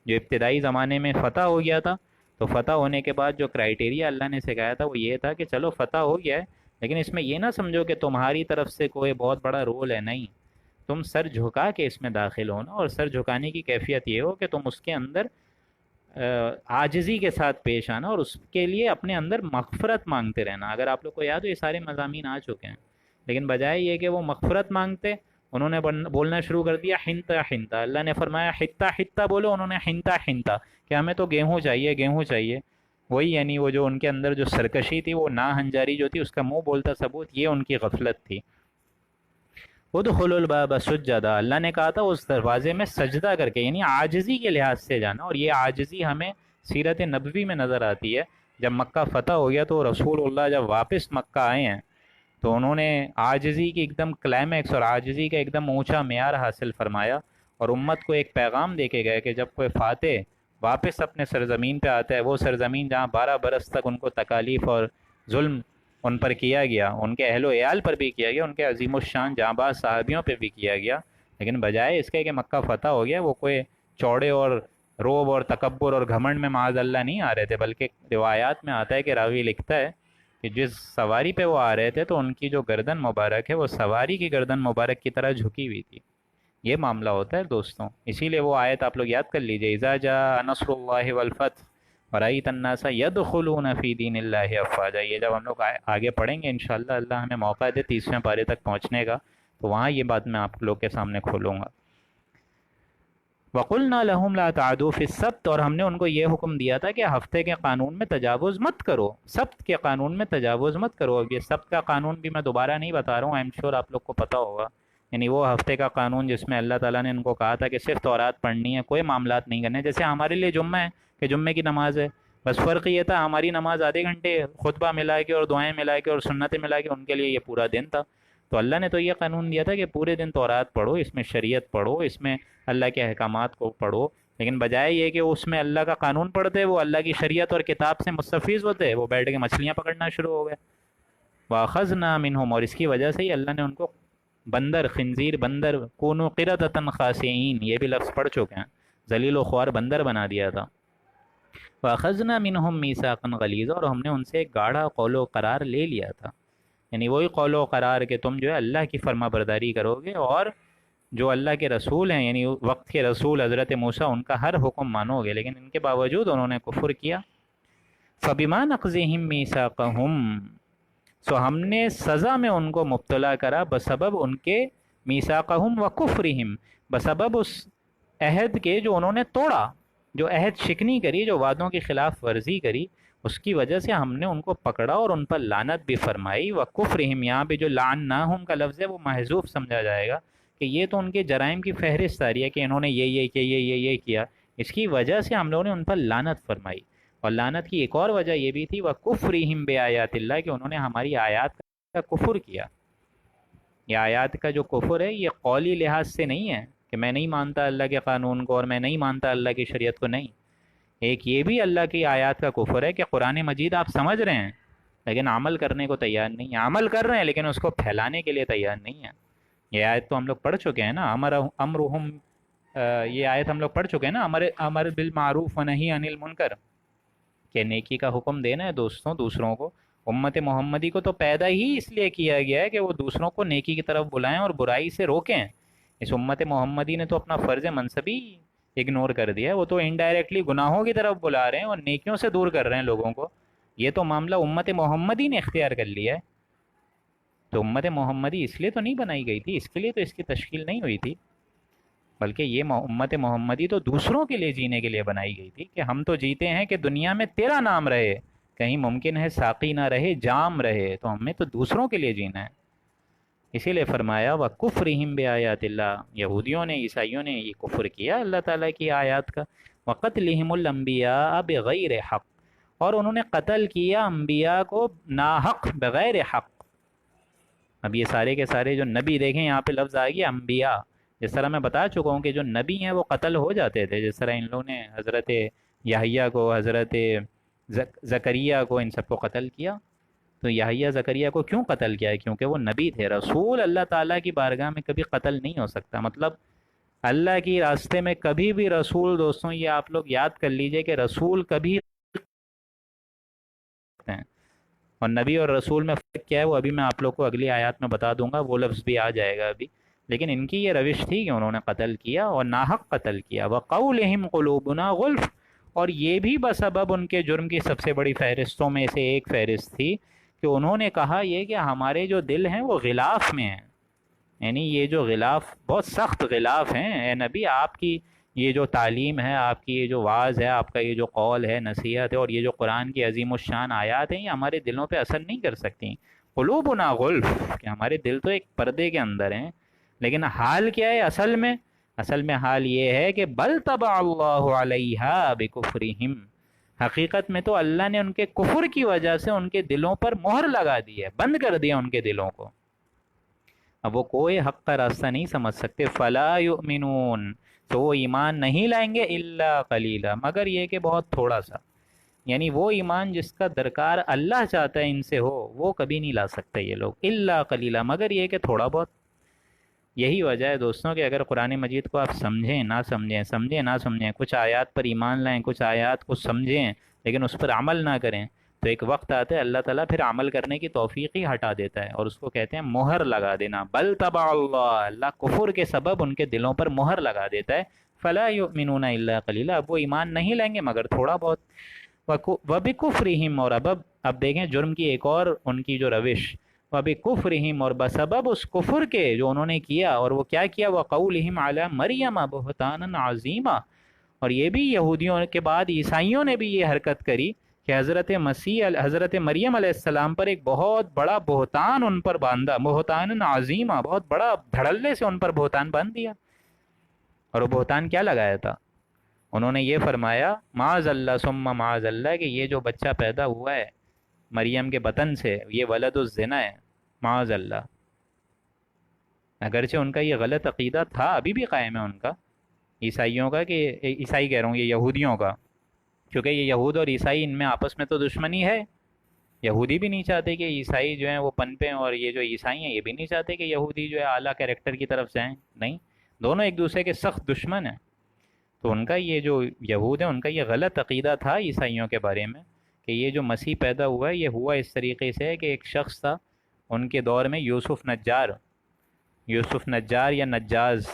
Speaker 1: جو ابتدائی زمانے میں فتح ہو گیا تھا، تو فتح ہونے کے بعد جو کرائٹیریا اللہ نے سکھایا تھا وہ یہ تھا کہ چلو فتح ہو گیا ہے، لیکن اس میں یہ نہ سمجھو کہ تمہاری طرف سے کوئی بہت بڑا رول ہے، نہیں، تم سر جھکا کے اس میں داخل ہونا، اور سر جھکانے کی کیفیت یہ ہو کہ تم اس کے اندر عاجزی کے ساتھ پیش آنا، اور اس کے لیے اپنے اندر مغفرت مانگتے رہنا۔ اگر آپ لوگ کو یاد ہو، یہ سارے مضامین آ چکے ہیں، لیکن بجائے یہ کہ وہ مغفرت مانگتے، انہوں نے بولنا شروع کر دیا حنطہ حنطہ، اللہ نے فرمایا حتہ حتہ بولو، انہوں نے حنطہ حنطہ، کہ ہمیں تو گیہوں چاہیے، گیہوں چاہیے، وہی یعنی وہ جو ان کے اندر جو سرکشی تھی، وہ ناہنجاری جو تھی، اس کا منہ بولتا ثبوت، یہ ان کی غفلت تھی۔ ادخلوا الباب سجدا، اللہ نے کہا تھا اس دروازے میں سجدہ کر کے، یعنی عاجزی کے لحاظ سے جانا، اور یہ عاجزی ہمیں سیرت نبوی میں نظر آتی ہے۔ جب مکہ فتح ہو گیا تو رسول اللہ جب واپس مکہ آئے ہیں تو انہوں نے عاجزی کی ایک دم کلائمیکس اور عاجزی کا ایک دم اونچا معیار حاصل فرمایا، اور امت کو ایک پیغام دے کے گئے کہ جب کوئی فاتح واپس اپنے سرزمین پہ آتا ہے، وہ سرزمین جہاں 12 برس تک ان کو تکالیف اور ظلم ان پر کیا گیا، ان کے اہل و عیال پر بھی کیا گیا، ان کے عظیم الشان جانباز صحابیوں پہ بھی کیا گیا، لیکن بجائے اس کے کہ مکہ فتح ہو گیا، وہ کوئی چوڑے اور روب اور تکبر اور گھمنڈ میں معاذ اللہ نہیں آ رہے تھے، بلکہ روایات میں آتا ہے کہ راوی لکھتا ہے کہ جس سواری پہ وہ آ رہے تھے تو ان کی جو گردن مبارک ہے وہ سواری کی گردن مبارک کی طرح جھکی ہوئی تھی۔ یہ معاملہ ہوتا ہے دوستوں، اسی لیے وہ آیت آپ لوگ یاد کر لیجئے، اذا جاء نصر اللہ والفتح ورأیت الناس یدخلون فی دین اللہ افواجا، یہ جب ہم لوگ آگے پڑھیں گے انشاءاللہ، اللہ ہمیں موقع دے 30ویں پارے تک پہنچنے کا، تو وہاں یہ بات میں آپ لوگ کے سامنے کھولوں گا۔ وَقُلْنَا لَهُمْ لَا تَعْدُوا فِي السَّبْتِ، اور ہم نے ان کو یہ حکم دیا تھا کہ ہفتے کے قانون میں تجاوز مت کرو، سبت کے قانون میں تجاوز مت کرو۔ اب یہ سبت کا قانون بھی میں دوبارہ نہیں بتا رہا ہوں، آئی ایم شور آپ لوگ کو پتہ ہوگا، یعنی وہ ہفتے کا قانون جس میں اللہ تعالیٰ نے ان کو کہا تھا کہ صرف تورات پڑھنی ہے، کوئی معاملات نہیں کرنے، جیسے ہمارے لیے جمعہ ہے کہ جمعے کی نماز ہے، بس فرق یہ تھا ہماری نماز آدھے گھنٹے خطبہ ملا کے اور دعائیں ملا کے اور سنتیں ملا کے، ان کے لیے یہ پورا دن تھا۔ تو اللہ نے تو یہ قانون دیا تھا کہ پورے دن تورات پڑھو، اس میں شریعت پڑھو، اس میں اللہ کے احکامات کو پڑھو، لیکن بجائے یہ کہ اس میں اللہ کا قانون پڑھتے وہ اللہ کی شریعت اور کتاب سے مستفیض ہوتے، وہ بیٹھ کے مچھلیاں پکڑنا شروع ہو گئے۔ وَأَخَذْنَا مِنْهُمْ، اور اس کی وجہ سے ہی اللہ نے ان کو بندر، خنزیر بندر، کونوا قردۃ خاسئین، یہ بھی لفظ پڑھ چکے ہیں، ذلیل و خوار بندر بنا دیا تھا۔ وَأَخَذْنَا مِنْهُمْ مِيثَاقًا غَلِيظًا، اور ہم نے ان سے ایک گاڑھا قول و قرار لے لیا تھا، یعنی وہی قول و قرار کہ تم جو ہے اللہ کی فرما برداری کرو گے اور جو اللہ کے رسول ہیں یعنی وقت کے رسول حضرت موسیٰ ان کا ہر حکم مانو گے، لیکن ان کے باوجود انہوں نے کفر کیا۔ فَبِمَا نَقْضِهِمْ مِيثَاقَهُمْ، سو ہم نے سزا میں ان کو مبتلا کرا بسبب ان کے میثاقہم و کفرہم، بسبب اس عہد کے جو انہوں نے توڑا، جو عہد شکنی کری، جو وعدوں کی خلاف ورزی کری، اس کی وجہ سے ہم نے ان کو پکڑا اور ان پر لعنت بھی فرمائی۔ وَكُفْرِهِمْ، یہاں پہ جو لعناہم کا لفظ ہے وہ محذوف سمجھا جائے گا کہ یہ تو ان کے جرائم کی فہرست آ رہی ہے کہ انہوں نے یہ کیا، یہ کیا، اس کی وجہ سے ہم لوگوں نے ان پر لعنت فرمائی۔ اور لعنت کی ایک اور وجہ یہ بھی تھی وَكُفْرِهِمْ بِآيَاتِ اللَّهِ، کہ انہوں نے ہماری آیات کا کفر کیا۔ یہ آیات کا جو کفر ہے یہ قولی لحاظ سے نہیں ہے کہ میں نہیں مانتا اللہ کے قانون کو اور میں نہیں مانتا اللہ کی شریعت کو، نہیں، ایک یہ بھی اللہ کی آیات کا کفر ہے کہ قرآن مجید آپ سمجھ رہے ہیں لیکن عمل کرنے کو تیار نہیں ہیں، عمل کر رہے ہیں لیکن اس کو پھیلانے کے لیے تیار نہیں ہیں۔ یہ آیت تو ہم لوگ پڑھ چکے ہیں نا، امرہم، یہ آیت ہم لوگ پڑھ چکے ہیں نا، امر بالمعروف و نہی عن المنکر، کہ نیکی کا حکم دینا ہے دوسروں کو۔ امت محمدی کو تو پیدا ہی اس لیے کیا گیا ہے کہ وہ دوسروں کو نیکی کی طرف بلائیں اور برائی سے روکیں۔ اس امت محمدی نے تو اپنا فرض منصبی اگنور کر دیا ہے، وہ تو انڈائریکٹلی گناہوں کی طرف بلا رہے ہیں اور نیکیوں سے دور کر رہے ہیں لوگوں کو۔ یہ تو معاملہ امت محمدی نے اختیار کر لیا ہے۔ تو امت محمدی اس لیے تو نہیں بنائی گئی تھی، اس کے لیے تو اس کی تشکیل نہیں ہوئی تھی، بلکہ یہ امت محمدی تو دوسروں کے لیے جینے کے لیے بنائی گئی تھی کہ ہم تو جیتے ہیں کہ دنیا میں تیرا نام رہے، کہیں ممکن ہے ساقی نہ رہے، جام رہے، تو ہمیں تو دوسروں کے لیے جینا ہے۔ اسی لیے فرمایا وَكُفْرِهِمْ بِآيَاتِ اللَّهِ، یہودیوں نے، عیسائیوں نے یہ کفر کیا اللہ تعالیٰ کی آیات کا۔ وَقَتْلِهِمُ الْأَنْبِيَاءَ بِغَيْرِ حق، اور انہوں نے قتل کیا انبیاء کو ناحق، بغیر حق۔ اب یہ سارے کے سارے جو نبی، دیکھیں یہاں پہ لفظ آ گیا انبیاء، جس طرح میں بتا چکا ہوں کہ جو نبی ہیں وہ قتل ہو جاتے تھے، جس طرح ان لوگوں نے حضرت یحییٰ کو، حضرت زکریا کو، ان سب کو قتل کیا۔ تو یحییٰ زکریا کو کیوں قتل کیا ہے؟ کیونکہ وہ نبی تھے، رسول اللہ تعالیٰ کی بارگاہ میں کبھی قتل نہیں ہو سکتا۔ مطلب اللہ کی راستے میں کبھی بھی رسول، دوستوں یہ آپ لوگ یاد کر لیجئے کہ رسول کبھی ہیں، اور نبی اور رسول میں فرق کیا ہے وہ ابھی میں آپ لوگ کو اگلی آیات میں بتا دوں گا، وہ لفظ بھی آ جائے گا ابھی۔ لیکن ان کی یہ روش تھی کہ انہوں نے قتل کیا اور ناحق قتل کیا۔ وَقَوْلِهِمْ قُلُوبُنَا غُلْفٌ، اور یہ بھی بسبب ان کے جرم کی سب سے بڑی فہرستوں میں سے ایک فہرست تھی کہ انہوں نے کہا یہ کہ ہمارے جو دل ہیں وہ غلاف میں ہیں، یعنی یہ جو غلاف، بہت سخت غلاف ہیں، اے نبی آپ کی یہ جو تعلیم ہے، آپ کی یہ جو واعظ ہے، آپ کا یہ جو قول ہے، نصیحت ہے، اور یہ جو قرآن کی عظیم الشان آیات ہیں، یہ ہمارے دلوں پہ اثر نہیں کر سکتی۔ قلوبنا غلف، کہ ہمارے دل تو ایک پردے کے اندر ہیں، لیکن حال کیا ہے اصل میں حال یہ ہے کہ بل طبع اللہ علیہا بکفرہم، حقیقت میں تو اللہ نے ان کے کفر کی وجہ سے ان کے دلوں پر مہر لگا دی ہے، بند کر دیا ان کے دلوں کو، اب وہ کوئی حق کا راستہ نہیں سمجھ سکتے۔ فلا یؤمنون، تو وہ ایمان نہیں لائیں گے، الا قلیلا، مگر یہ کہ بہت تھوڑا سا، یعنی وہ ایمان جس کا درکار اللہ چاہتا ہے ان سے ہو، وہ کبھی نہیں لا سکتے یہ لوگ، الا قلیلا، مگر یہ کہ تھوڑا بہت۔ یہی وجہ ہے دوستوں کہ اگر قرآن مجید کو آپ سمجھیں نہ سمجھیں، کچھ آیات پر ایمان لائیں، کچھ آیات کو سمجھیں لیکن اس پر عمل نہ کریں، تو ایک وقت آتا ہے اللہ تعالیٰ پھر عمل کرنے کی توفیق ہی ہٹا دیتا ہے، اور اس کو کہتے ہیں مہر لگا دینا۔ بل طبع اللہ کفر کے سبب ان کے دلوں پر مہر لگا دیتا ہے۔ فلا یؤمنون الا قلیلا، اب وہ ایمان نہیں لائیں گے مگر تھوڑا بہت۔ وبکفرہم، اور اب دیکھیں جرم کی ایک اور ان کی جو روش، وبکفرہم، اور بسبب اس کفر کے جو انہوں نے کیا، اور وہ کیا کیا، وقولہم علی مریم بہتانا عظیما، اور یہ بھی یہودیوں کے بعد عیسائیوں نے بھی یہ حرکت کری کہ حضرت مریم علیہ السلام پر ایک بہت بڑا بہتان ان پر باندھا، بہتان عظیمہ، بہت بڑا دھڑلے سے ان پر بہتان باندھ دیا۔ اور وہ بہتان کیا لگایا تھا؟ انہوں نے یہ فرمایا معاذ اللہ ثم معاذ اللہ، کہ یہ جو بچہ پیدا ہوا ہے مریم کے بطن سے، یہ ولد الزنا ہے، معاذ اللہ، اگرچہ ان کا یہ غلط عقیدہ تھا، ابھی بھی قائم ہے ان کا، عیسائیوں کا، کہ عیسائی کہہ رہا ہوں، یہ یہودیوں کا، کیونکہ یہ یہود اور عیسائی ان میں آپس میں تو دشمنی ہے۔ یہودی بھی نہیں چاہتے کہ عیسائی جو ہیں وہ پنپیں، اور یہ جو عیسائی ہیں یہ بھی نہیں چاہتے کہ یہودی جو ہے اعلیٰ کیریکٹر کی طرف جائیں، نہیں، دونوں ایک دوسرے کے سخت دشمن ہیں۔ تو ان کا یہ جو یہود ہے ان کا یہ غلط عقیدہ تھا عیسائیوں کے بارے میں، کہ یہ جو مسیح پیدا ہوا ہے یہ ہوا اس طریقے سے ہے کہ ایک شخص تھا ان کے دور میں، یوسف نجار، یوسف نجار یا نجاز،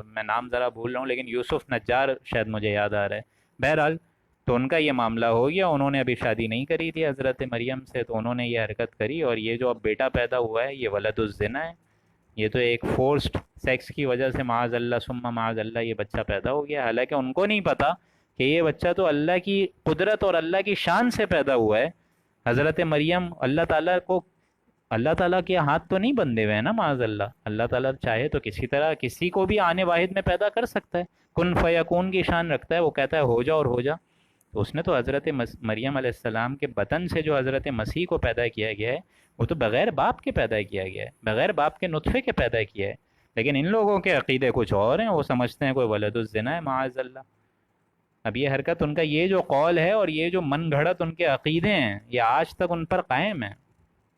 Speaker 1: میں نام ذرا بھول رہا ہوں، لیکن یوسف نجار شاید مجھے یاد آ رہا ہے۔ بہرحال تو ان کا یہ معاملہ ہو گیا، انہوں نے ابھی شادی نہیں کری تھی حضرت مریم سے، تو انہوں نے یہ حرکت کری، اور یہ جو اب بیٹا پیدا ہوا ہے یہ ولد الزنا ہے، یہ تو ایک فورسڈ سیکس کی وجہ سے معاذ اللہ ثم معاذ اللہ یہ بچہ پیدا ہو گیا، حالانکہ ان کو نہیں پتا کہ یہ بچہ تو اللہ کی قدرت اور اللہ کی شان سے پیدا ہوا ہے۔ حضرت مریم اللہ تعالیٰ کے ہاتھ تو نہیں بندھے ہوئے ہیں نا، معاذ اللہ، اللہ تعالیٰ چاہے تو کسی طرح کسی کو بھی آنے واحد میں پیدا کر سکتا ہے، کن فیکون کی شان رکھتا ہے، وہ کہتا ہے ہو جا اور ہو جا۔ تو اس نے تو حضرت مریم علیہ السلام کے بدن سے جو حضرت مسیح کو پیدا کیا گیا ہے وہ تو بغیر باپ کے پیدا کیا گیا ہے، بغیر باپ کے نطفے کے پیدا کیا ہے، لیکن ان لوگوں کے عقیدے کچھ اور ہیں، وہ سمجھتے ہیں کوئی ولد الزنا ہے معاذ اللہ۔ اب یہ حرکت ان کا یہ جو قول ہے اور یہ جو من گھڑت ان کے عقیدے ہیں یہ آج تک ان پر قائم ہے،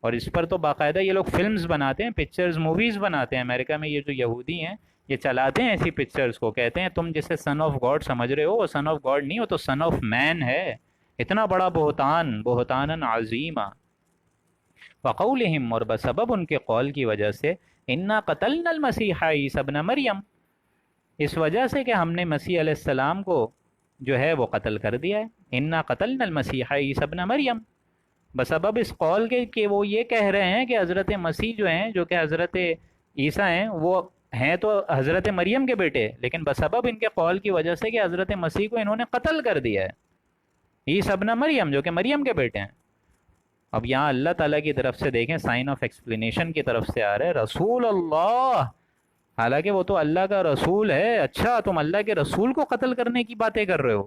Speaker 1: اور اس پر تو باقاعدہ یہ لوگ فلمز بناتے ہیں، پکچرز، موویز بناتے ہیں۔ امریکہ میں یہ جو یہودی ہیں یہ چلاتے ہیں ایسی پکچرز کو، کہتے ہیں تم جسے سن آف گاڈ سمجھ رہے ہو وہ سن آف گاڈ نہیں، وہ تو سن آف مین ہے۔ اتنا بڑا بہتان، بہتانا عظیما، وقولہم، اور بسبب ان کے قول کی وجہ سے، انا قتلنا المسیح عیسی ابن مریم، اس وجہ سے کہ ہم نے مسیح علیہ السلام کو جو ہے وہ قتل کر دیا ہے، انا قتلنا المسیح عیسی ابن مریم، بسبب اس قول کے کہ وہ یہ کہہ رہے ہیں کہ حضرت مسیح جو ہیں، جو کہ حضرت عیسیٰ ہیں، وہ ہیں تو حضرت مریم کے بیٹے، لیکن بسبب ان کے قول کی وجہ سے کہ حضرت مسیح کو انہوں نے قتل کر دیا ہے، عیسی ابن مریم جو کہ مریم کے بیٹے ہیں۔ اب یہاں اللہ تعالیٰ کی طرف سے دیکھیں، سائن آف ایکسپلینیشن کی طرف سے آ رہا ہے رسول اللہ، حالانکہ وہ تو اللہ کا رسول ہے، اچھا تم اللہ کے رسول کو قتل کرنے کی باتیں کر رہے ہو،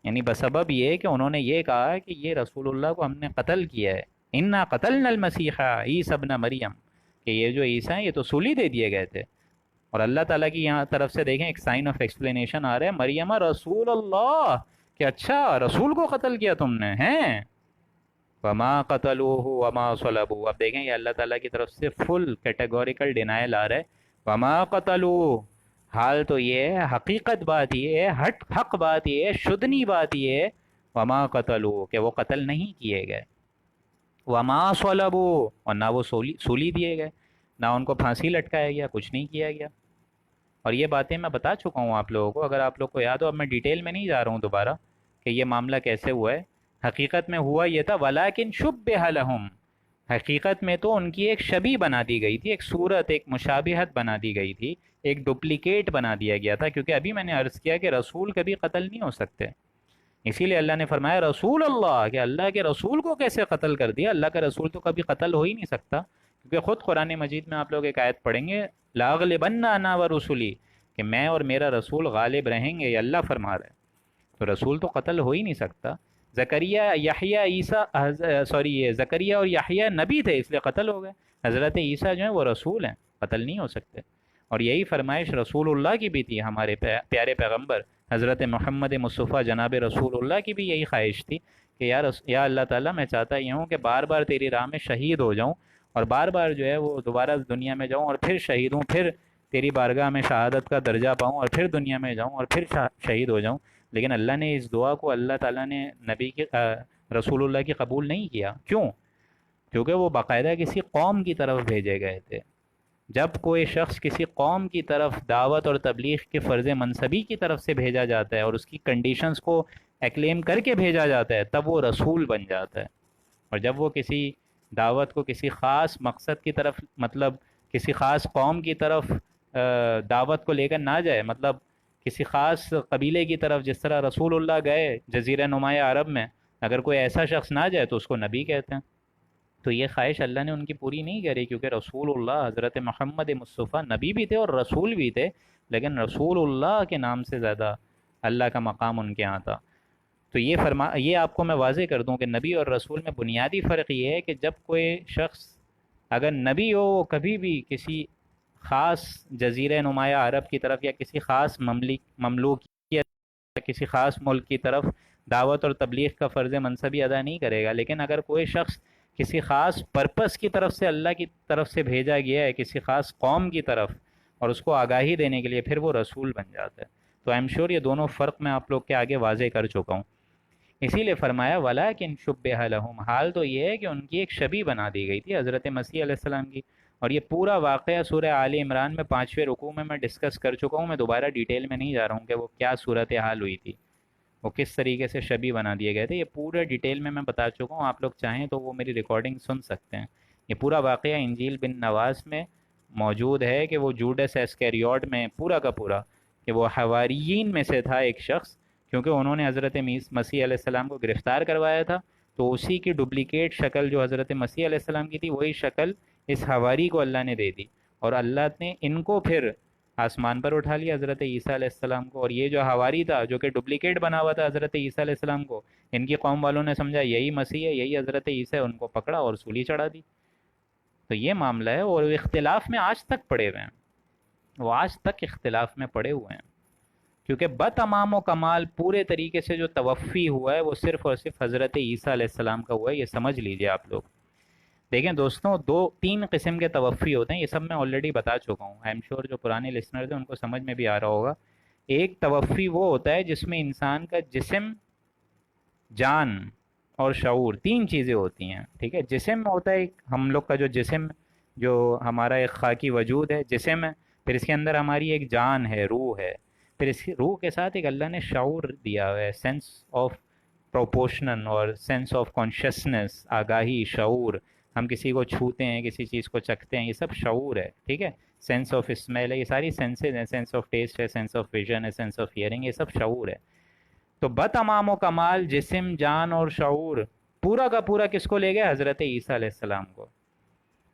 Speaker 1: یعنی بسبب یہ کہ انہوں نے یہ کہا کہ یہ رسول اللہ کو ہم نے قتل کیا ہے، انا قتلنا المسیح عیسی ابن مریم، کہ یہ جو عیسیٰ ہیں یہ تو سولی دے دیے گئے تھے۔ اور اللہ تعالیٰ کی یہاں طرف سے دیکھیں ایک سائن آف ایکسپلینیشن آ رہا ہے، مریم رسول اللہ، کہ اچھا رسول کو قتل کیا تم نے ہیں، وما قتلوہ وما صلبوہ۔ اب دیکھیں یہ اللہ تعالیٰ کی طرف سے فل کیٹیگوریکل ڈینائل آ رہا ہے، وما قتلوہ، حال تو یہ ہے، حقیقت بات یہ ہے، حق بات یہ ہے، شدنی بات یہ ہے، وما قتلوہ، کہ وہ قتل نہیں کیے گئے، وما صلبوہ، اور نہ وہ سولی دیے گئے، نہ ان کو پھانسی لٹکایا گیا، کچھ نہیں کیا گیا۔ اور یہ باتیں میں بتا چکا ہوں آپ لوگوں کو، اگر آپ لوگ کو یاد ہو، اب میں ڈیٹیل میں نہیں جا رہا ہوں دوبارہ کہ یہ معاملہ کیسے ہوا ہے۔ حقیقت میں ہوا یہ تھا، وَلَٰكِن شُبِّهَ لَهُمْ، حقیقت میں تو ان کی ایک شبیہ بنا دی گئی تھی، ایک صورت، ایک مشابہت بنا دی گئی تھی، ایک ڈپلیکیٹ بنا دیا گیا تھا، کیونکہ ابھی میں نے عرض کیا کہ رسول کبھی قتل نہیں ہو سکتے، اسی لیے اللہ نے فرمایا رسول اللہ، کہ اللہ کے رسول کو کیسے قتل کر دیا، اللہ کا رسول تو کبھی قتل ہو ہی نہیں سکتا، کیونکہ خود قرآن مجید میں آپ لوگ ایک آیت پڑھیں گے، لَأَغْلِبَنَّ أَنَا وَرُسُلِي، کہ میں اور میرا رسول غالب رہیں گے، یہ اللہ فرما رہا ہے، تو رسول تو قتل ہو ہی نہیں سکتا۔ زکریا، یحییٰ، عیسیٰ، یہ زکریا اور یحییٰ نبی تھے اس لیے قتل ہو گئے، حضرت عیسیٰ جو ہیں وہ رسول ہیں، قتل نہیں ہو سکتے۔ اور یہی فرمائش رسول اللہ کی بھی تھی، ہمارے پیارے پیغمبر حضرت محمد مصطفیٰ جناب رسول اللہ کی بھی یہی خواہش تھی کہ یا اللہ تعالیٰ میں چاہتا یہ ہوں کہ بار بار تیری راہ میں شہید ہو جاؤں، اور بار بار جو ہے وہ دوبارہ دنیا میں جاؤں اور پھر شہید ہوں، پھر تیری بارگاہ میں شہادت کا درجہ پاؤں اور پھر دنیا میں جاؤں اور پھر شہید ہو جاؤں، لیکن اللہ نے اس دعا کو، اللہ تعالیٰ نے نبی کی رسول اللہ کی قبول نہیں کیا۔ کیوں؟ کیونکہ وہ باقاعدہ کسی قوم کی طرف بھیجے گئے تھے۔ جب کوئی شخص کسی قوم کی طرف دعوت اور تبلیغ کے فرض منصبی کی طرف سے بھیجا جاتا ہے اور اس کی کنڈیشنز کو ایکلیم کر کے بھیجا جاتا ہے، تب وہ رسول بن جاتا ہے۔ اور جب وہ کسی دعوت کو کسی خاص مقصد کی طرف، مطلب کسی خاص قوم کی طرف دعوت کو لے کر نہ جائے، مطلب کسی خاص قبیلے کی طرف، جس طرح رسول اللہ گئے جزیرہ نمایاں عرب میں، اگر کوئی ایسا شخص نہ جائے تو اس کو نبی کہتے ہیں۔ تو یہ خواہش اللہ نے ان کی پوری نہیں کری، کیونکہ رسول اللہ حضرت محمد مصطفیٰ نبی بھی تھے اور رسول بھی تھے، لیکن رسول اللہ کے نام سے زیادہ اللہ کا مقام ان کے یہاں تھا۔ تو یہ آپ کو میں واضح کر دوں کہ نبی اور رسول میں بنیادی فرق یہ ہے کہ جب کوئی شخص اگر نبی ہو، وہ کبھی بھی کسی خاص جزیرہ نمایاں عرب کی طرف یا کسی خاص مملوکیت یا کسی خاص ملک کی طرف دعوت اور تبلیغ کا فرض منصبی ادا نہیں کرے گا، لیکن اگر کوئی شخص کسی خاص پرپس کی طرف سے اللہ کی طرف سے بھیجا گیا ہے کسی خاص قوم کی طرف اور اس کو آگاہی دینے کے لیے، پھر وہ رسول بن جاتا ہے۔ تو آئی ایم شیور یہ دونوں فرق میں آپ لوگ کے آگے واضح کر چکا ہوں۔ اسی لیے فرمایا وَلَٰكِن شُبِّهَ لَهُمْ، حال تو یہ ہے کہ ان کی ایک شبیہ بنا دی گئی تھی حضرت مسیح علیہ السلام کی، اور یہ پورا واقعہ سورہ آل عمران میں 5ویں رکوع میں ڈسکس کر چکا ہوں، میں دوبارہ ڈیٹیل میں نہیں جا رہا ہوں کہ وہ کیا صورتحال ہوئی تھی، وہ کس طریقے سے شبیہ بنا دیے گئے تھے، یہ پورا ڈیٹیل میں بتا چکا ہوں، آپ لوگ چاہیں تو وہ میری ریکارڈنگ سن سکتے ہیں۔ یہ پورا واقعہ انجیل بن نواس میں موجود ہے کہ وہ جوڈس اسکیریوٹ میں پورا کا پورا، کہ وہ حواریین میں سے تھا ایک شخص، کیونکہ انہوں نے حضرت مسیح علیہ السلام کو گرفتار کروایا تھا، تو اسی کی ڈپلیکیٹ شکل جو حضرت مسیح علیہ السلام کی تھی وہی شکل اس حواری کو اللہ نے دے دی، اور اللہ نے ان کو پھر آسمان پر اٹھا لیا حضرت عیسیٰ علیہ السلام کو، اور یہ جو حواری تھا جو کہ ڈپلیکیٹ بنا ہوا تھا حضرت عیسیٰ علیہ السلام کو، ان کی قوم والوں نے سمجھا یہی مسیح ہے، یہی حضرت عیسیٰ ہے، ان کو پکڑا اور سولی چڑھا دی۔ تو یہ معاملہ ہے، اور اختلاف میں آج تک پڑے ہوئے ہیں، وہ آج تک اختلاف میں پڑے ہوئے ہیں، کیونکہ بتمام و کمال پورے طریقے سے جو توفی ہوا ہے وہ صرف اور صرف حضرت عیسیٰ علیہ السلام کا ہوا ہے، یہ سمجھ لیجئے آپ لوگ۔ دیکھیں دوستوں، تین قسم کے توفی ہوتے ہیں، یہ سب میں آلریڈی بتا چکا ہوں، آئی ایم شیور جو پرانے لسنرز ہیں ان کو سمجھ میں بھی آ رہا ہوگا۔ ایک توفی وہ ہوتا ہے جس میں انسان کا جسم، جان اور شعور، تین چیزیں ہوتی ہیں، ٹھیک ہے۔ جسم ہوتا ہے ہم لوگ کا جو جسم، جو ہمارا ایک خاکی وجود ہے، جسم ہے، پھر اس کے اندر ہماری ایک جان ہے، روح ہے، پھر اس روح کے ساتھ ایک اللہ نے شعور دیا ہوا ہے، سینس آف پروپورشنل اور سینس آف کانشیسنس، آگاہی، شعور۔ ہم کسی کو چھوتے ہیں، کسی چیز کو چکھتے ہیں، یہ سب شعور ہے، ٹھیک ہے۔ سینس آف اسمیل ہے، یہ ساری سینسز ہیں، سینس آف ٹیسٹ ہے، سینس آف ویژن ہے، سینس آف ہیئرنگ، یہ سب شعور ہے۔ تو بتمام و کمال جسم، جان اور شعور پورا کا پورا کس کو لے گئے؟ حضرت عیسیٰ علیہ السلام کو۔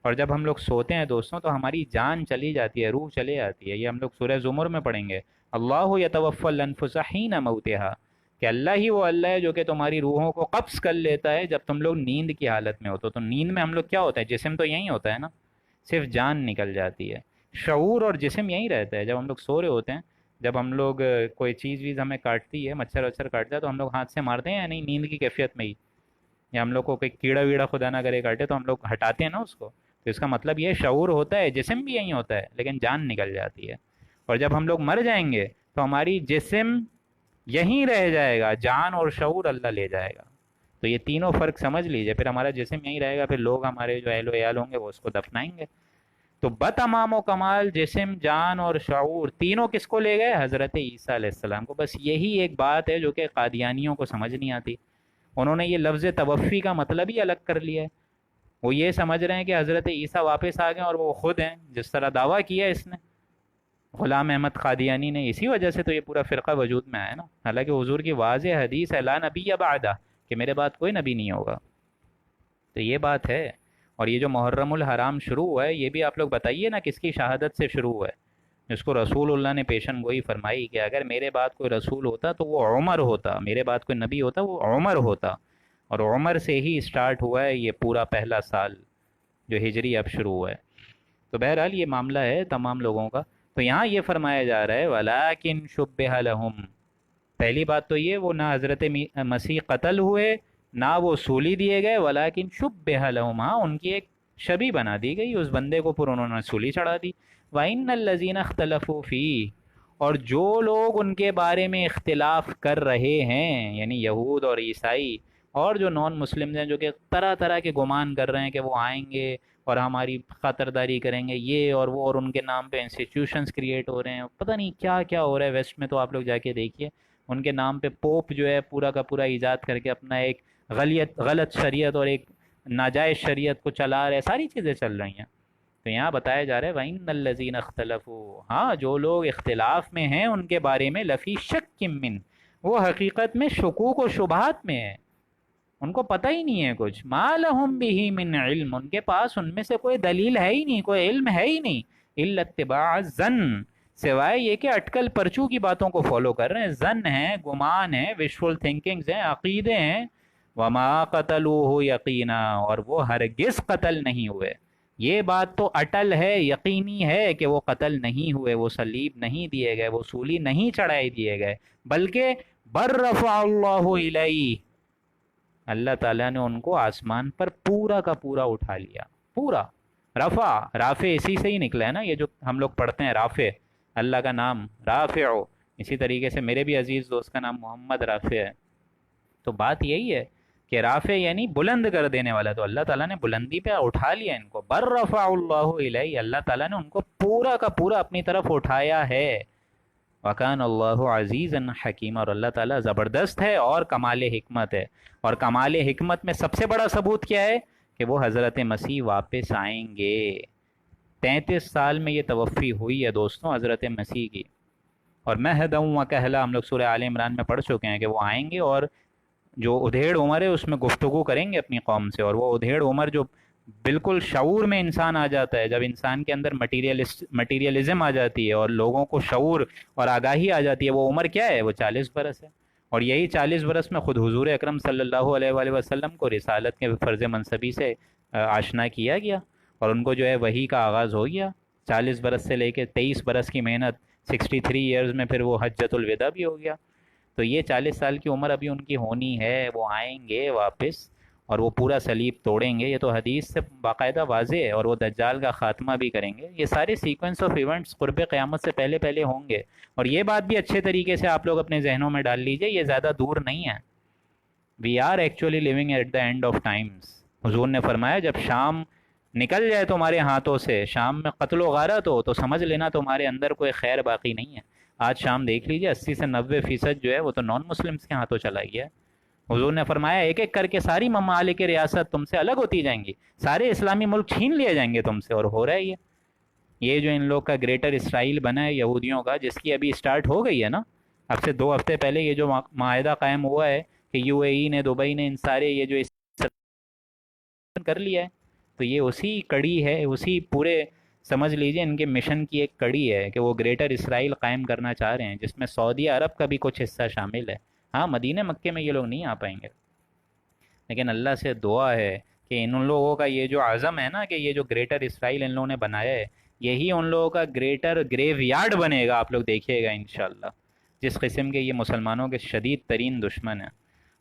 Speaker 1: اور جب ہم لوگ سوتے ہیں دوستوں تو ہماری جان چلی جاتی ہے، روح چلی جاتی ہے، یہ ہم لوگ سورہ زمر میں پڑھیں گے، اللہ یتوفی الانفس حین موتہا، کہ اللہ ہی وہ اللہ ہے جو کہ تمہاری روحوں کو قبض کر لیتا ہے جب تم لوگ نیند کی حالت میں ہوتے ہو۔ تو نیند میں ہم لوگ کیا ہوتا ہے؟ جسم تو یہیں ہوتا ہے نا، صرف جان نکل جاتی ہے، شعور اور جسم یہیں رہتا ہے۔ جب ہم لوگ سو رہے ہوتے ہیں، جب ہم لوگ کوئی چیز ویز ہمیں کاٹتی ہے، مچھر وچھر کاٹتا ہے تو ہم لوگ ہاتھ سے مارتے ہیں یا نہیں؟ نیند کی کیفیت میں ہی، یا ہم لوگ کو کوئی کیڑا ویڑا خدا نہ کرے کاٹے تو ہم لوگ ہٹاتے ہیں نا اس کو، تو اس کا مطلب یہ شعور ہوتا ہے، جسم بھی یہیں ہوتا ہے لیکن جان نکل جاتی ہے۔ اور جب ہم لوگ مر جائیں گے تو ہماری جسم یہیں رہ جائے گا، جان اور شعور اللہ لے جائے گا۔ تو یہ تینوں فرق سمجھ لیجئے، پھر ہمارا جسم یہیں رہے گا، پھر لوگ ہمارے جو اہل و عیال ہوں گے وہ اس کو دفنائیں گے۔ تو بتمام و کمال جسم، جان اور شعور تینوں کس کو لے گئے؟ حضرت عیسیٰ علیہ السلام کو۔ بس یہی ایک بات ہے جو کہ قادیانیوں کو سمجھ نہیں آتی، انہوں نے یہ لفظ توفی کا مطلب ہی الگ کر لیا ہے۔ وہ یہ سمجھ رہے ہیں کہ حضرت عیسیٰ واپس آ گئے اور وہ خود ہیں، جس طرح دعویٰ کیا اس نے غلام احمد قادیانی نے، اسی وجہ سے تو یہ پورا فرقہ وجود میں آیا نا، حالانکہ حضور کی واضح حدیث ہے لا نبی بعدہ، کہ میرے بعد کوئی نبی نہیں ہوگا۔ تو یہ بات ہے۔ اور یہ جو محرم الحرام شروع ہوا ہے، یہ بھی آپ لوگ بتائیے نا کس کی شہادت سے شروع ہوا ہے؟ جس کو رسول اللہ نے پیشن گوئی فرمائی کہ اگر میرے بعد کوئی رسول ہوتا تو وہ عمر ہوتا، میرے بعد کوئی نبی ہوتا وہ عمر ہوتا، اور عمر سے ہی اسٹارٹ ہوا ہے یہ پورا پہلا سال جو ہجری اب شروع ہوا ہے۔ تو بہرحال یہ معاملہ ہے تمام لوگوں کا۔ تو یہاں یہ فرمایا جا رہا ہے وَلَٰكِن شُبِّهَ لَهُمْ، پہلی بات تو یہ وہ نہ حضرت مسیح قتل ہوئے نہ وہ سولی دیے گئے، وَلَٰكِن شُبِّهَ لَهُمْ، ہاں ان کی ایک شبیہ بنا دی گئی، اس بندے کو پھر انہوں نے سولی چڑھا دی۔ وَإِنَّ الَّذِينَ اخْتَلَفُوا فِيهِ، اور جو لوگ ان کے بارے میں اختلاف کر رہے ہیں، یعنی یہود اور عیسائی اور جو نان مسلم ہیں، جو کہ طرح طرح کے گمان کر رہے ہیں کہ وہ آئیں گے اور ہماری خاطرداری کریں گے، یہ اور وہ، اور ان کے نام پہ انسٹیٹیوشنز کریٹ ہو رہے ہیں، پتہ نہیں کیا کیا ہو رہا ہے ویسٹ میں، تو آپ لوگ جا کے دیکھیے ان کے نام پہ پوپ جو ہے پورا کا پورا ایجاد کر کے اپنا ایک غلط شریعت اور ایک ناجائز شریعت کو چلا رہے، ساری چیزیں چل رہی ہیں۔ تو یہاں بتایا جا رہا ہے وَإِنَّ الَّذِينَ اخْتَلَفُوا، ہاں جو لوگ اختلاف میں ہیں ان کے بارے میں لفی شک من، وہ حقیقت میں شکوک و شبہات میں ہے، ان کو پتہ ہی نہیں ہے کچھ، ما لہم بہ من علم، ان کے پاس ان میں سے کوئی دلیل ہے ہی نہیں، کوئی علم ہے ہی نہیں، الا اتباع الظن، سوائے یہ کہ اٹکل پرچو کی باتوں کو فالو کر رہے ہیں، ظن ہے، گمان ہے، وشفل تھنکنگز ہیں، عقیدے ہیں۔ وما قتلوہ یقینا، اور وہ ہرگز قتل نہیں ہوئے، یہ بات تو اٹل ہے، یقینی ہے کہ وہ قتل نہیں ہوئے، وہ صلیب نہیں دیے گئے، وہ سولی نہیں چڑھائی دیے گئے، بلکہ بر رفع اللہ الیہ، اللہ تعالیٰ نے ان کو آسمان پر پورا کا پورا اٹھا لیا، پورا۔ رفع، رافع اسی سے ہی نکلا ہے نا، یہ جو ہم لوگ پڑھتے ہیں رافع، اللہ کا نام رافع، اسی طریقے سے میرے بھی عزیز دوست کا نام محمد رافع ہے۔ تو بات یہی ہے کہ رافع یعنی بلند کر دینے والا، تو اللہ تعالیٰ نے بلندی پہ اٹھا لیا ان کو، بر رفع اللہ الیہ، اللہ تعالیٰ نے ان کو پورا کا پورا اپنی طرف اٹھایا ہے۔ وکان اللہ عزیزا حکیم، اور اللہ تعالیٰ زبردست ہے اور کمال حکمت ہے۔ اور کمال حکمت میں سب سے بڑا ثبوت کیا ہے؟ کہ وہ حضرت مسیح واپس آئیں گے۔ 33 سال میں یہ توفی ہوئی ہے دوستوں حضرت مسیح کی، اور مہدًا وکہلا ہم لوگ سورہ آل عمران میں پڑھ چکے ہیں کہ وہ آئیں گے، اور جو ادھیڑ عمر ہے اس میں گفتگو کریں گے اپنی قوم سے، اور وہ ادھیڑ عمر جو بالکل شعور میں انسان آ جاتا ہے، جب انسان کے اندر مٹیریلزم آ جاتی ہے اور لوگوں کو شعور اور آگاہی آ جاتی ہے، وہ عمر کیا ہے؟ وہ 40 برس ہے۔ اور یہی 40 برس میں خود حضور اکرم صلی اللہ علیہ وآلہ وسلم کو رسالت کے فرض منصبی سے آشنا کیا گیا، اور ان کو جو ہے وحی کا آغاز ہو گیا 40 برس سے لے کے 23 برس کی محنت، 63 ایئرز میں پھر وہ حجۃ الوداع بھی ہو گیا۔ تو یہ 40 سال کی عمر ابھی ان کی ہونی ہے، وہ آئیں گے واپس اور وہ پورا صلیب توڑیں گے، یہ تو حدیث سے باقاعدہ واضح ہے، اور وہ دجال کا خاتمہ بھی کریں گے۔ یہ سارے سیکوینس آف ایونٹس قرب قیامت سے پہلے پہلے ہوں گے، اور یہ بات بھی اچھے طریقے سے آپ لوگ اپنے ذہنوں میں ڈال لیجئے، یہ زیادہ دور نہیں ہے۔ We are actually living at the end of times. حضور نے فرمایا جب شام نکل جائے تمہارے ہاتھوں سے، شام میں قتل و غارت ہو، تو سمجھ لینا تمہارے اندر کوئی خیر باقی نہیں ہے۔ آج شام دیکھ لیجئے 80 سے 90% جو ہے وہ تو نان مسلمس کے ہاتھوں چلا گیا ہے۔ حضور نے فرمایا ایک ایک کر کے ساری ممالک ریاست تم سے الگ ہوتی جائیں گی، سارے اسلامی ملک چھین لیے جائیں گے تم سے، اور ہو رہا ہے یہ جو ان لوگ کا گریٹر اسرائیل بنا ہے یہودیوں کا، جس کی ابھی اسٹارٹ ہو گئی ہے نا، اب سے 2 ہفتے پہلے یہ جو معاہدہ قائم ہوا ہے کہ یو اے ای نے، دبئی نے، ان سارے یہ جو کر لیا ہے، تو یہ اسی کڑی ہے، اسی پورے سمجھ لیجئے ان کے مشن کی ایک کڑی ہے کہ وہ گریٹر اسرائیل قائم کرنا چاہ رہے ہیں، جس میں سعودی عرب کا بھی کچھ حصہ شامل ہے۔ ہاں مدینہ مکے میں یہ لوگ نہیں آ پائیں گے، لیکن اللہ سے دعا ہے کہ ان لوگوں کا یہ جو عزم ہے نا، کہ یہ جو گریٹر اسرائیل ان لوگوں نے بنایا ہے، یہی ان لوگوں کا گریٹر گریو یارڈ بنے گا، آپ لوگ دیکھیے گا انشاءاللہ۔ جس قسم کے یہ مسلمانوں کے شدید ترین دشمن ہیں،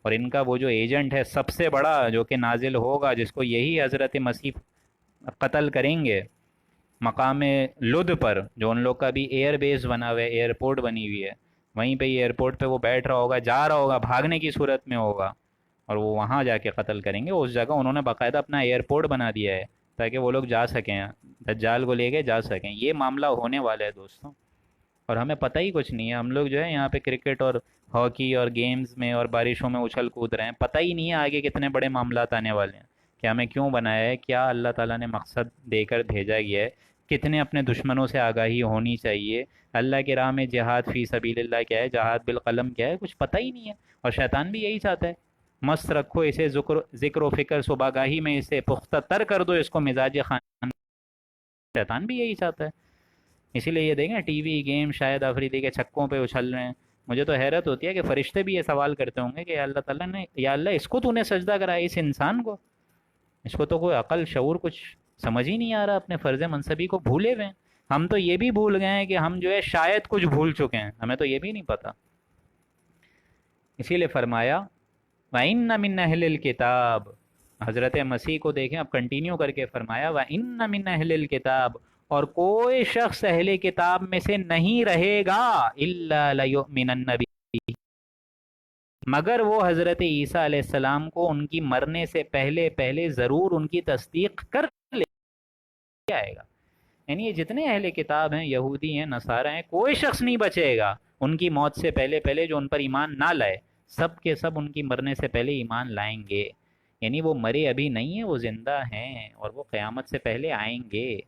Speaker 1: اور ان کا وہ جو ایجنٹ ہے سب سے بڑا جو کہ نازل ہوگا، جس کو یہی حضرت مسیح قتل کریں گے مقام لد پر، جو ان لوگ کا بھی ایئر بیس بنا ہوا ہے، ایئرپورٹ بنی ہوئی ہے، وہیں پہ یہ ایئرپورٹ پہ وہ بیٹھ رہا ہوگا، جا رہا ہوگا، بھاگنے کی صورت میں ہوگا، اور وہ وہاں جا کے قتل کریں گے۔ اس جگہ انہوں نے باقاعدہ اپنا ایئرپورٹ بنا دیا ہے تاکہ وہ لوگ جا سکیں، دجال کو لے کے جا سکیں۔ یہ معاملہ ہونے والا ہے دوستوں، اور ہمیں پتہ ہی کچھ نہیں ہے۔ ہم لوگ جو ہے یہاں پہ کرکٹ اور ہاکی اور گیمز میں اور بارشوں میں اچھل کود رہے ہیں، پتہ ہی نہیں ہے آگے کتنے بڑے معاملات آنے والے ہیں، کہ ہمیں کیوں بنایا ہے، کیا اللہ تعالیٰ نے مقصد دے کر بھیجا گیا ہے، کتنے اپنے دشمنوں سے آگاہی ہونی چاہیے، اللہ کی راہ میں جہاد فی سبیل اللہ کیا ہے، جہاد بالقلم کیا ہے، کچھ پتہ ہی نہیں ہے۔ اور شیطان بھی یہی چاہتا ہے، مست رکھو اسے ذکر و فکر صبح گاہی میں، اسے پختہ تر کر دو، اس کو مزاج خان، شیطان بھی یہی چاہتا ہے۔ اسی لیے یہ دیکھیں ٹی وی گیم شاید آفریدی کے چھکوں پہ اچھل رہے ہیں۔ مجھے تو حیرت ہوتی ہے کہ فرشتے بھی یہ سوال کرتے ہوں گے کہ اللہ تعالیٰ نے، یا اللہ اس کو تو نے سجدہ کرایا، اس انسان کو، اس کو تو کوئی عقل شعور کچھ سمجھ ہی نہیں آ رہا، اپنے فرض منصبی کو بھولے ہوئے ہیں۔ ہم تو یہ بھی بھول گئے ہیں کہ ہم جو ہے شاید کچھ بھول چکے ہیں، ہمیں تو یہ بھی نہیں پتہ۔ اسی لیے فرمایا وَإِنَّ مِنْ أَهْلِ الْكِتَابِ، حضرت مسیح کو دیکھیں اب کنٹینیو کر کے فرمایا وَإِنَّ مِنْ أَهْلِ الْكِتَابِ، اور کوئی شخص اہل کتاب میں سے نہیں رہے گا إِلَّا لَيُؤْمِنَنَّ بِهِ، مگر وہ حضرت عیسیٰ علیہ السلام کو ان کی مرنے سے پہلے پہلے ضرور ان کی تصدیق کر لے آئے گا۔ یعنی یہ جتنے اہل کتاب ہیں، یہودی ہیں، نصارہ ہیں، کوئی شخص نہیں بچے گا ان کی موت سے پہلے پہلے جو ان پر ایمان نہ لائے، سب کے سب ان کی مرنے سے پہلے ایمان لائیں گے۔ یعنی وہ مرے ابھی نہیں ہیں، وہ زندہ ہیں، اور وہ قیامت سے پہلے آئیں گے،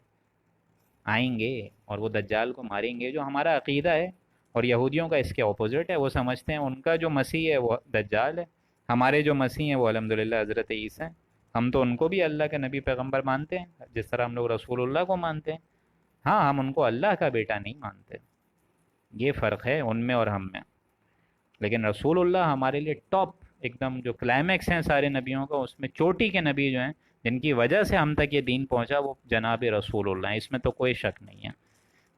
Speaker 1: آئیں گے، اور وہ دجال کو ماریں گے، جو ہمارا عقیدہ ہے۔ اور یہودیوں کا اس کے اپوزٹ ہے، وہ سمجھتے ہیں ان کا جو مسیح ہے وہ دجال ہے، ہمارے جو مسیح ہیں وہ الحمدللہ حضرت عیسیٰ ہیں۔ ہم تو ان کو بھی اللہ کے نبی پیغمبر مانتے ہیں، جس طرح ہم لوگ رسول اللہ کو مانتے ہیں۔ ہاں ہم ان کو اللہ کا بیٹا نہیں مانتے، یہ فرق ہے ان میں اور ہم میں۔ لیکن رسول اللہ ہمارے لیے ٹاپ، ایک دم جو کلائمیکس ہیں سارے نبیوں کا، اس میں چوٹی کے نبی جو ہیں جن کی وجہ سے ہم تک یہ دین پہنچا وہ جناب رسول اللہ ہیں، اس میں تو کوئی شک نہیں ہے۔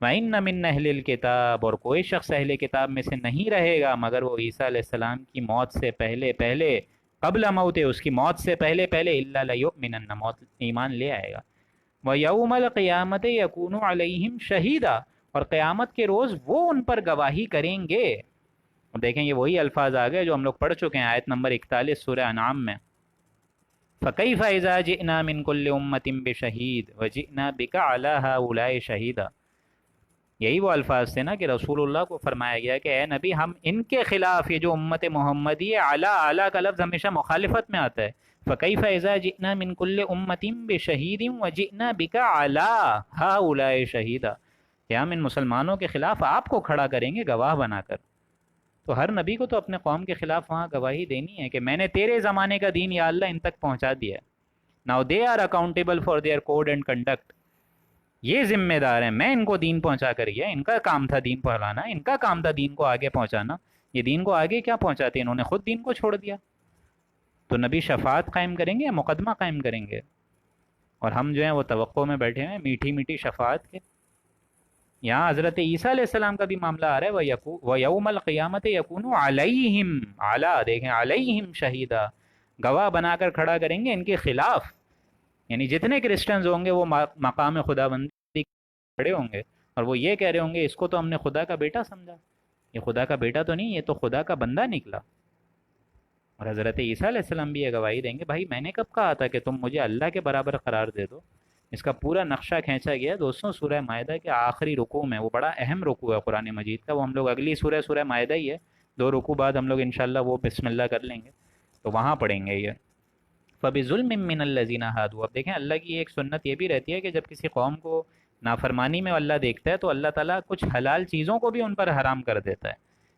Speaker 1: وَإِنَّ مِنْ أَهْلِ الْكِتَابِ، اور کوئی شخص اہل کتاب میں سے نہیں رہے گا مگر وہ عیسیٰ علیہ السلام کی موت سے پہلے پہلے، قبل موت اس کی موت سے پہلے پہلے، إِلَّا لَيُؤْمِنَنَّ، موت ایمان لے آئے گا۔ وَيَوْمَ الْقِيَامَةِ يَكُونُ عَلَيْهِمْ شَهِيدًا، اور قیامت کے روز وہ ان پر گواہی کریں گے۔ اور دیکھیں یہ وہی الفاظ آ گئے جو ہم لوگ پڑھ چکے ہیں آیت نمبر 41 سورہ انعام میں، فَكَيْفَ إِذَا جِئْنَا مِنْ كُلِّ أُمَّةٍ بِشَهِيدٍ وَجِئْنَا بِكَ عَلَىٰ هَٰؤُلَاءِ شَهِيدًا۔ یہی وہ الفاظ تھے نا کہ رسول اللہ کو فرمایا گیا کہ اے نبی ہم ان کے خلاف، یہ جو امت محمدی ہے، اعلیٰ اعلیٰ کا لفظ ہمیشہ مخالفت میں آتا ہے، فَكَيْفَ إِذَا جِئْنَا مِنْ كُلِّ أُمَّةٍ بِشَهِيدٍ وَجِئْنَا بِكَ عَلَىٰ هَٰؤُلَاءِ شَهِيدًا، کہ ہم ان مسلمانوں کے خلاف آپ کو کھڑا کریں گے گواہ بنا کر۔ تو ہر نبی کو تو اپنے قوم کے خلاف وہاں گواہی دینی ہے کہ میں نے تیرے زمانے کا دین یا اللہ ان تک پہنچا دیا ہے۔ Now they are accountable for their code and conduct، یہ ذمہ دار ہیں، میں ان کو دین پہنچا کر گیا، ان کا کام تھا دین پھیلانا، ان کا کام تھا دین کو آگے پہنچانا۔ یہ دین کو آگے کیا پہنچاتے، انہوں نے خود دین کو چھوڑ دیا۔ تو نبی شفاعت قائم کریں گے یا مقدمہ قائم کریں گے؟ اور ہم جو ہیں وہ توقع میں بیٹھے ہیں میٹھی میٹھی شفاعت کے۔ یہاں حضرت عیسیٰ علیہ السلام کا بھی معاملہ آ رہا ہے، وَيَوْمَ الْقِيَامَةِ يَكُونُ عَلَيْهِمْ، اعلیٰ دیکھیں عَلَيْهِمْ شَهِيدًا، گواہ بنا کر کھڑا کریں گے ان کے خلاف، یعنی جتنے کرسچنز ہوں گے وہ مقام خداوندی کھڑے ہوں گے اور وہ یہ کہہ رہے ہوں گے اس کو تو ہم نے خدا کا بیٹا سمجھا، یہ خدا کا بیٹا تو نہیں، یہ تو خدا کا بندہ نکلا۔ اور حضرت عیسیٰ علیہ السلام بھی یہ گواہی دیں گے، بھائی میں نے کب کہا تھا کہ تم مجھے اللہ کے برابر قرار دے دو۔ اس کا پورا نقشہ کھینچا گیا دوستوں سورہ مائدہ کے آخری رکوع میں، وہ بڑا اہم رکوع ہے قرآن مجید کا، وہ ہم لوگ اگلی سورہ مائدہ ہی ہے، 2 رکوع بعد ہم لوگ انشاءاللہ وہ بسم اللہ کر لیں گے تو وہاں پڑھیں گے یہ۔ فَبِظُلْمٍ مِّنَ الَّذِينَ هَادُوا، اب دیکھیں اللہ کی ایک سنت یہ بھی رہتی ہے کہ جب کسی قوم کو نافرمانی میں اللہ دیکھتا ہے تو اللہ تعالیٰ کچھ حلال چیزوں کو بھی ان پر حرام کر دیتا ہے،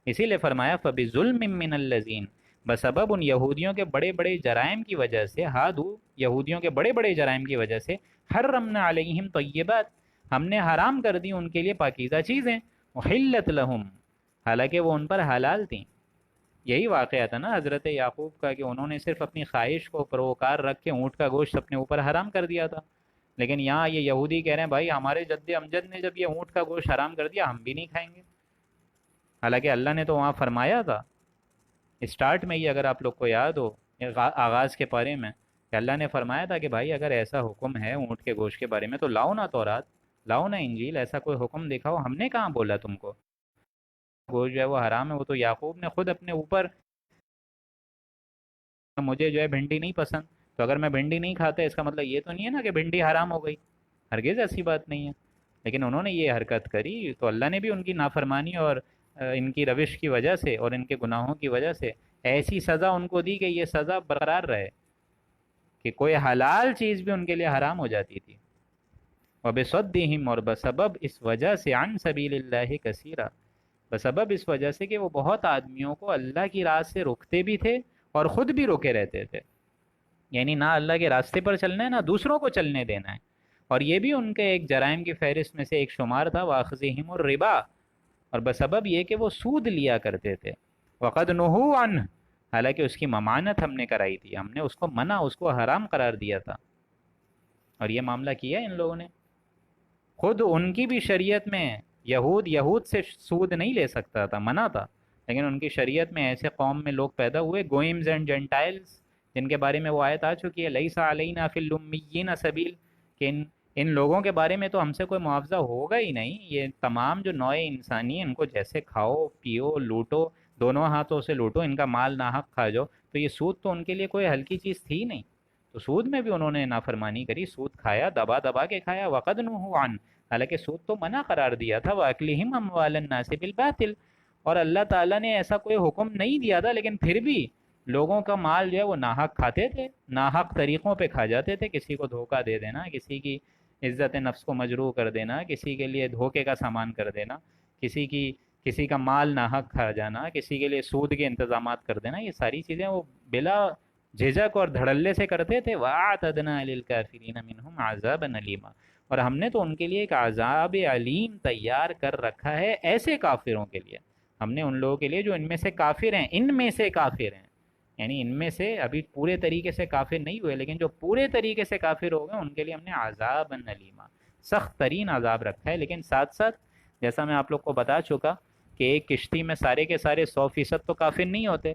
Speaker 1: اسی لیے فرمایا فَبِظُلْمٍ مِّنَ الَّذِينَ، بسبب ان یہودیوں کے بڑے بڑے جرائم کی وجہ سے، ہادو یہودیوں کے بڑے بڑے جرائم کی وجہ سے، حرمنا علیہم طیبات، ہم نے حرام کر دی ان کے لیے پاکیزہ چیزیں، احلت لہم، حالانکہ وہ ان پر حلال تھیں۔ یہی واقعہ تھا نا حضرت یعقوب کا کہ انہوں نے صرف اپنی خواہش کو پروکار رکھ کے اونٹ کا گوشت اپنے اوپر حرام کر دیا تھا، لیکن یہاں یہ یہودی کہہ رہے ہیں بھائی ہمارے جد امجد نے جب یہ اونٹ کا گوشت حرام کر دیا ہم بھی نہیں کھائیں گے، حالانکہ اللہ نے تو وہاں فرمایا تھا اسٹارٹ میں ہی، اگر آپ لوگ کو یاد ہو آغاز کے پارے میں، کہ اللہ نے فرمایا تھا کہ بھائی اگر ایسا حکم ہے اونٹ کے گوشت کے بارے میں تو لاؤ نا تورات، لاؤ نا انجیل، ایسا کوئی حکم دکھاؤ، ہم نے کہاں بولا تم کو گوشت جو ہے وہ حرام ہے؟ وہ تو یعقوب نے خود اپنے اوپر، مجھے جو ہے بھنڈی نہیں پسند، تو اگر میں بھنڈی نہیں کھاتا اس کا مطلب یہ تو نہیں ہے نا کہ بھنڈی حرام ہو گئی، ہرگز ایسی بات نہیں ہے، لیکن انہوں نے یہ حرکت کری تو اللہ نے بھی ان کی نافرمانی اور ان کی روش کی وجہ سے اور ان کے گناہوں کی وجہ سے ایسی سزا ان کو دی کہ یہ سزا برقرار رہے کہ کوئی حلال چیز بھی ان کے لیے حرام ہو جاتی تھی۔ وَبِصَدِّهِمْ، اور بسبب اس وجہ سے، عن سبیل اللہ کثیرا، بسبب اس وجہ سے کہ وہ بہت آدمیوں کو اللہ کی راہ سے روکتے بھی تھے اور خود بھی روکے رہتے تھے، یعنی نہ اللہ کے راستے پر چلنا ہے نہ دوسروں کو چلنے دینا ہے، اور یہ بھی ان کے ایک جرائم کی فہرست میں سے ایک شمار تھا، وَأَخْذِهِمُ الرِّبَا، اور بسبب یہ کہ وہ سود لیا کرتے تھے، وَقَدْ نُهُوا عَنْهُ، حالانکہ اس کی ممانت ہم نے کرائی تھی، ہم نے اس کو منع، اس کو حرام قرار دیا تھا، اور یہ معاملہ کیا ان لوگوں نے۔ خود ان کی بھی شریعت میں یہود سے سود نہیں لے سکتا تھا، منع تھا، لیکن ان کی شریعت میں ایسے قوم میں لوگ پیدا ہوئے، گوئمز اینڈ جینٹائلز، جن کے بارے میں وہ آیت آ چکی ہے لیس علینا فی الامیین سبیل، کہ ان لوگوں کے بارے میں تو ہم سے کوئی معاوضہ ہوگا ہی نہیں، یہ تمام جو نوع انسانی ہیں ان کو جیسے کھاؤ پیو لوٹو، دونوں ہاتھوں سے لوٹو، ان کا مال ناحق کھا جاؤ، تو یہ سود تو ان کے لیے کوئی ہلکی چیز تھی نہیں، تو سود میں بھی انہوں نے نافرمانی کری، سود کھایا، دبا دبا کے کھایا، وقد نہوا عن، حالانکہ سود تو منع قرار دیا تھا، واکلہم اموال الناس بالباطل، اور اللہ تعالیٰ نے ایسا کوئی حکم نہیں دیا تھا، لیکن پھر بھی لوگوں کا مال جو ہے وہ ناحق کھاتے تھے، ناحق طریقوں پہ کھا جاتے تھے، کسی کو دھوکہ دے دینا، کسی کی عزت نفس کو مجروح کر دینا، کسی کے لیے دھوکے کا سامان کر دینا، کسی کا مال ناحق کھا جانا، کسی کے لیے سود کے انتظامات کر دینا، یہ ساری چیزیں وہ بلا جھجک اور دھڑلے سے کرتے تھے۔ وَأَعْتَدْنَا لِلْكَافِرِينَ مِنْهُمْ عَذَابًا أَلِيمًا، اور ہم نے تو ان کے لیے ایک عذاب علیم تیار کر رکھا ہے ایسے کافروں کے لیے، ہم نے ان لوگوں کے لیے جو ان میں سے کافر ہیں، ان میں سے کافر ہیں، یعنی ان میں سے ابھی پورے طریقے سے کافر نہیں ہوئے، لیکن جو پورے طریقے سے کافر ہو گئے ان کے لیے ہم نے عذاب الیما، سخت ترین عذاب رکھا ہے۔ لیکن ساتھ ساتھ جیسا میں آپ لوگ کو بتا چکا کہ ایک کشتی میں سارے کے سارے 100% تو کافر نہیں ہوتے،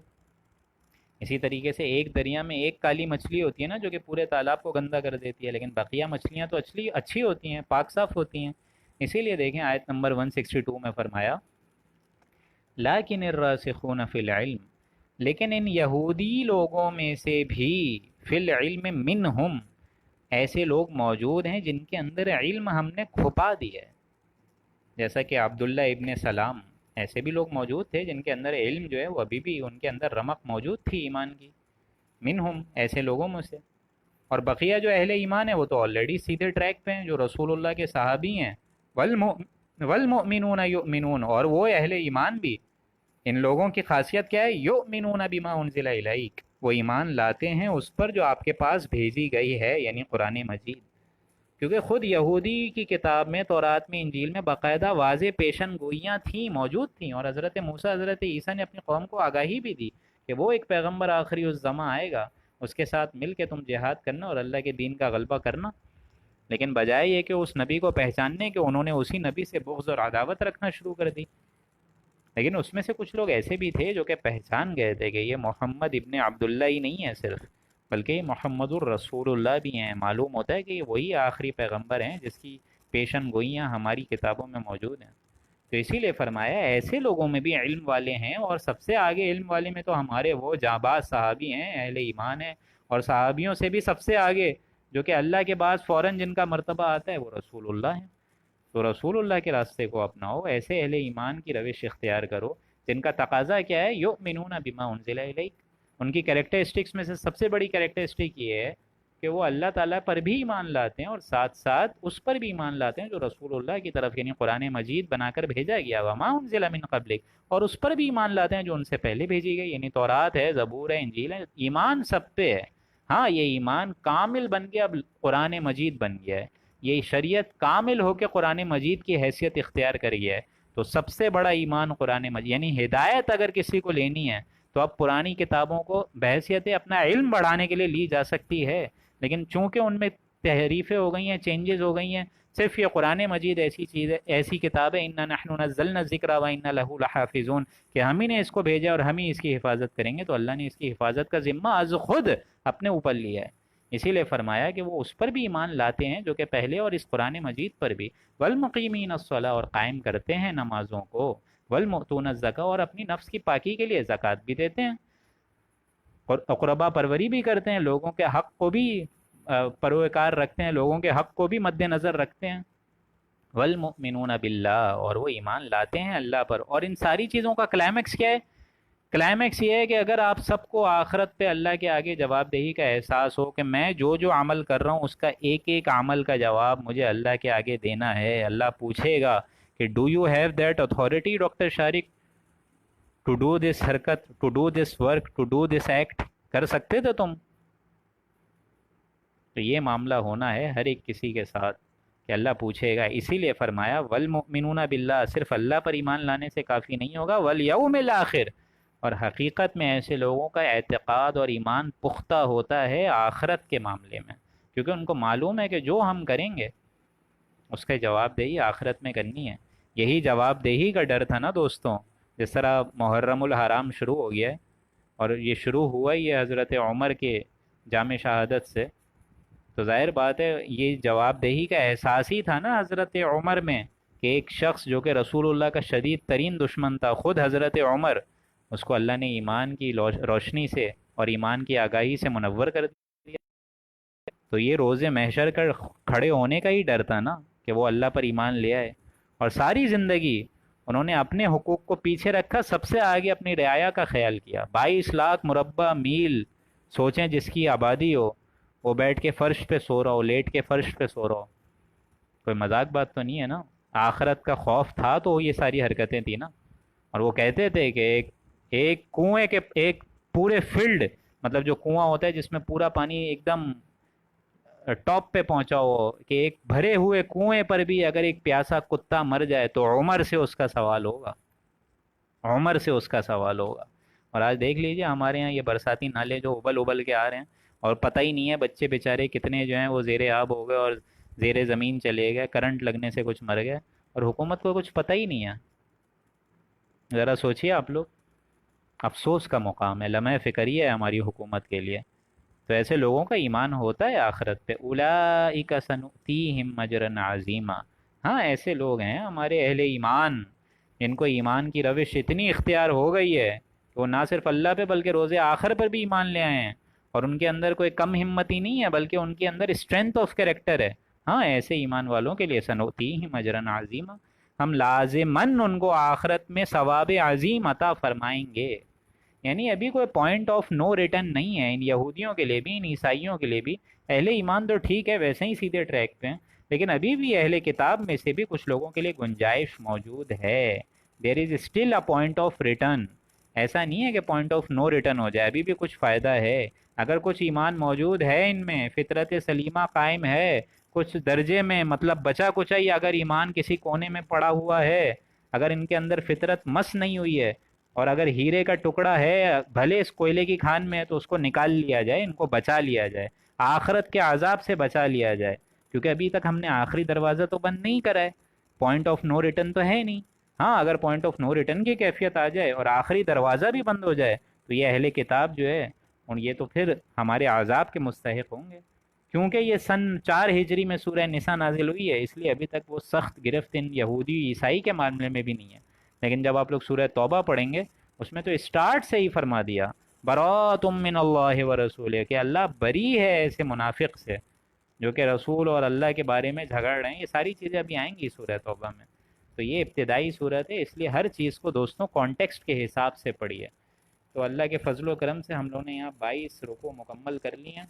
Speaker 1: اسی طریقے سے ایک دریا میں ایک کالی مچھلی ہوتی ہے نا جو کہ پورے تالاب کو گندا کر دیتی ہے، لیکن بقیہ مچھلیاں تو اچھی ہوتی ہیں، پاک صاف ہوتی ہیں۔ اسی لیے دیکھیں آیت نمبر 162 میں فرمایا لیکن الراسخون فی العلم، لیکن ان یہودی لوگوں میں سے بھی فی العلم منہم، ایسے لوگ موجود ہیں جن کے اندر علم ہم نے کھپا دیا ہے، جیسا کہ عبداللہ ابن سلام، ایسے بھی لوگ موجود تھے جن کے اندر علم جو ہے وہ ابھی بھی ان کے اندر رمق موجود تھی ایمان کی، منہم ایسے لوگوں میں سے۔ اور بقیہ جو اہل ایمان ہے وہ تو آلریڈی سیدھے ٹریک پہ ہیں، جو رسول اللہ کے صحابی ہیں، والمؤمنون یؤمنون، اور وہ اہل ایمان بھی، ان لوگوں کی خاصیت کیا ہے؟ یؤمنون بما انزل الیک، وہ ایمان لاتے ہیں اس پر جو آپ کے پاس بھیجی گئی ہے، یعنی قرآن مجید، کیونکہ خود یہودی کی کتاب میں، تورات میں، انجیل میں باقاعدہ واضح پیشن گوئیاں تھیں، موجود تھیں، اور حضرت موسیٰ حضرت عیسیٰ نے اپنی قوم کو آگاہی بھی دی کہ وہ ایک پیغمبر آخری اس زماں آئے گا، اس کے ساتھ مل کے تم جہاد کرنا اور اللہ کے دین کا غلبہ کرنا۔ لیکن بجائے یہ کہ اس نبی کو پہچاننے کے، انہوں نے اسی نبی سے بغض اور عداوت رکھنا شروع کر دی۔ لیکن اس میں سے کچھ لوگ ایسے بھی تھے جو کہ پہچان گئے تھے کہ یہ محمد ابن عبداللہ ہی نہیں ہے صرف، بلکہ یہ محمد الرسول اللہ بھی ہیں، معلوم ہوتا ہے کہ یہ وہی آخری پیغمبر ہیں جس کی پیشن گوئیاں ہماری کتابوں میں موجود ہیں۔ تو اسی لیے فرمایا ایسے لوگوں میں بھی علم والے ہیں، اور سب سے آگے علم والے میں تو ہمارے وہ جانباز صحابی ہیں، اہل ایمان ہیں، اور صحابیوں سے بھی سب سے آگے جو کہ اللہ کے بعد فوراً جن کا مرتبہ آتا ہے وہ رسول اللہ ہیں۔ تو رسول اللہ کے راستے کو اپناؤ، ایسے اہل ایمان کی روش اختیار کرو جن کا تقاضا کیا ہے؟ یؤمنون بما انزل الیک۔ ان کی کریکٹرسٹکس میں سے سب سے بڑی کریکٹرسٹک یہ ہے کہ وہ اللہ تعالیٰ پر بھی ایمان لاتے ہیں، اور ساتھ ساتھ اس پر بھی ایمان لاتے ہیں جو رسول اللہ کی طرف یعنی قرآن مجید بنا کر بھیجا گیا، وما انزل من قبلک، اور اس پر بھی ایمان لاتے ہیں جو ان سے پہلے بھیجی گئی، یعنی تورات ہے، زبور ہے، انجیل ہے، ایمان سب پہ ہے۔ ہاں یہ ایمان کامل بن گیا، اب قرآن مجید بن گیا ہے، یہ شریعت کامل ہو کے قرآن مجید کی حیثیت اختیار کر گیا ہے، تو سب سے بڑا ایمان قرآن مجید، یعنی ہدایت اگر کسی کو لینی ہے تو اب پرانی کتابوں کو بحیثیت اپنا علم بڑھانے کے لیے لی جا سکتی ہے، لیکن چونکہ ان میں تحریفیں ہو گئی ہیں، چینجز ہو گئی ہیں، صرف یہ قرآن مجید ایسی چیز ہے، ایسی کتاب ہے، انا نحن نزلنا الذکر و انا لہ لحافظون، کہ ہم ہی نے اس کو بھیجا اور ہم ہی اس کی حفاظت کریں گے، تو اللہ نے اس کی حفاظت کا ذمہ از خود اپنے اوپر لیا ہے۔ اسی لیے فرمایا کہ وہ اس پر بھی ایمان لاتے ہیں جو کہ پہلے، اور اس قرآن مجید پر بھی، والمقیمین الصلاۃ، اور قائم کرتے ہیں نمازوں کو، والمؤتون الزکاۃ، اور اپنی نفس کی پاکی کے لیے زکوٰۃ بھی دیتے ہیں، اور اقربا پروری بھی کرتے ہیں، لوگوں کے حق کو بھی پروکار رکھتے ہیں، لوگوں کے حق کو بھی مد نظر رکھتے ہیں، والمؤمنون باللہ، اور وہ ایمان لاتے ہیں اللہ پر۔ اور ان ساری چیزوں کا کلائمیکس کیا ہے؟ کلائمیکس یہ ہے کہ اگر آپ سب کو آخرت پہ اللہ کے آگے جواب دہی کا احساس ہو کہ میں جو جو عمل کر رہا ہوں اس کا ایک ایک عمل کا جواب مجھے اللہ کے آگے دینا ہے، اللہ پوچھے گا کہ do you have that authority doctor Shariq to do this حرکت، to do this work, to do this act, کر سکتے تھے تم؟ تو یہ معاملہ ہونا ہے ہر ایک کسی کے ساتھ کہ اللہ پوچھے گا۔ اسی لیے فرمایا والمؤمنون باللہ، صرف اللہ پر ایمان لانے سے کافی نہیں ہوگا، والیوم الآخر، اور حقیقت میں ایسے لوگوں کا اعتقاد اور ایمان پختہ ہوتا ہے آخرت کے معاملے میں، کیونکہ ان کو معلوم ہے کہ جو ہم کریں گے اس کے جواب دہی آخرت میں کرنی ہے۔ یہی جواب دہی کا ڈر تھا نا دوستوں، جس طرح محرم الحرام شروع ہو گیا ہے، اور یہ شروع ہوا ہی ہے حضرت عمر کے جامع شہادت سے، تو ظاہر بات ہے یہ جواب دہی کا احساس ہی تھا نا حضرت عمر میں، کہ ایک شخص جو کہ رسول اللہ کا شدید ترین دشمن تھا، خود حضرت عمر، اس کو اللہ نے ایمان کی روشنی سے اور ایمان کی آگاہی سے منور کر دیا۔ تو یہ روز محشر کر کھڑے ہونے کا ہی ڈر تھا نا کہ وہ اللہ پر ایمان لے آئے، اور ساری زندگی انہوں نے اپنے حقوق کو پیچھے رکھا، سب سے آگے اپنی رعایا کا خیال کیا۔ 22 لاکھ مربع میل سوچیں جس کی آبادی ہو، وہ بیٹھ کے فرش پہ سو رہا ہو، لیٹ کے فرش پہ سو رہا ہو، کوئی مذاق بات تو نہیں ہے نا؟ آخرت کا خوف تھا تو یہ ساری حرکتیں تھیں نا۔ اور وہ کہتے تھے کہ ایک کنویں کے ایک پورے فیلڈ، مطلب جو کنواں ہوتا ہے جس میں پورا پانی ایک دم ٹاپ پہ پہنچا ہو، کہ ایک بھرے ہوئے کنویں پر بھی اگر ایک پیاسا کتا مر جائے تو عمر سے اس کا سوال ہوگا، عمر سے اس کا سوال ہوگا۔ اور آج دیکھ لیجیے ہمارے یہاں یہ برساتی نالے جو ابل ابل کے آ رہے ہیں، اور پتہ ہی نہیں ہے بچے بیچارے کتنے جو ہیں وہ زیر آب ہو گئے اور زیر زمین چلے گئے، کرنٹ لگنے سے کچھ مر گئے، اور حکومت کو کچھ پتہ ہی نہیں ہے۔ ذرا سوچیے آپ لوگ، افسوس کا مقام ہے، لمحہ فکری ہے ہماری حکومت کے لیے۔ تو ایسے لوگوں کا ایمان ہوتا ہے آخرت پہ، اولئک سنؤتیہم اجرا عظیما۔ ہاں ایسے لوگ ہیں ہمارے اہل ایمان، جن کو ایمان کی روش اتنی اختیار ہو گئی ہے کہ وہ نہ صرف اللہ پہ بلکہ روز آخر پر بھی ایمان لے آئے ہیں، اور ان کے اندر کوئی کم ہمتی نہیں ہے بلکہ ان کے اندر اسٹرینتھ آف کریکٹر ہے۔ ہاں ایسے ایمان والوں کے لیے سنؤتیہم اجرا عظیما، ہم لازماً ان کو آخرت میں ثواب عظیم عطا فرمائیں گے۔ یعنی ابھی کوئی پوائنٹ آف نو ریٹرن نہیں ہے ان یہودیوں کے لیے بھی، ان عیسائیوں کے لیے بھی۔ اہل ایمان تو ٹھیک ہے ویسے ہی سیدھے ٹریک پہ ہیں، لیکن ابھی بھی اہل کتاب میں سے بھی کچھ لوگوں کے لیے گنجائش موجود ہے۔ There is still a point of return, ایسا نہیں ہے کہ پوائنٹ آف نو ریٹرن ہو جائے، ابھی بھی کچھ فائدہ ہے۔ اگر کچھ ایمان موجود ہے ان میں، فطرت سلیمہ قائم ہے، کچھ درجے میں مطلب بچا کچا ہی اگر ایمان کسی کونے میں پڑا ہوا ہے، اگر ان کے اندر فطرت مس نہیں ہوئی ہے، اور اگر ہیرے کا ٹکڑا ہے بھلے اس کوئلے کی کھان میں ہے تو اس کو نکال لیا جائے، ان کو بچا لیا جائے، آخرت کے عذاب سے بچا لیا جائے، کیونکہ ابھی تک ہم نے آخری دروازہ تو بند نہیں کرا ہے، پوائنٹ آف نو ریٹرن تو ہے نہیں۔ ہاں اگر پوائنٹ آف نو ریٹرن کی کیفیت آ جائے اور آخری دروازہ بھی بند ہو جائے تو یہ اہل کتاب جو ہے اور یہ تو پھر ہمارے عذاب کے مستحق ہوں گے، کیونکہ یہ سن 4 ہجری میں سورہ نساء نازل ہوئی ہے، اس لیے ابھی تک وہ سخت گرفت ان یہودی عیسائی کے معاملے میں بھی نہیں ہے۔ لیکن جب آپ لوگ سورہ توبہ پڑھیں گے اس میں تو اسٹارٹ سے ہی فرما دیا برات من اللہ و رسول، کہ اللہ بری ہے ایسے منافق سے جو کہ رسول اور اللہ کے بارے میں جھگڑ رہے ہیں۔ یہ ساری چیزیں ابھی آئیں گی سورہ توبہ میں۔ تو یہ ابتدائی صورت ہے، اس لیے ہر چیز کو دوستوں کانٹیکسٹ کے حساب سے پڑھیے۔ تو اللہ کے فضل و کرم سے ہم لوگوں نے یہاں 22 رکوع مکمل کر لی ہیں۔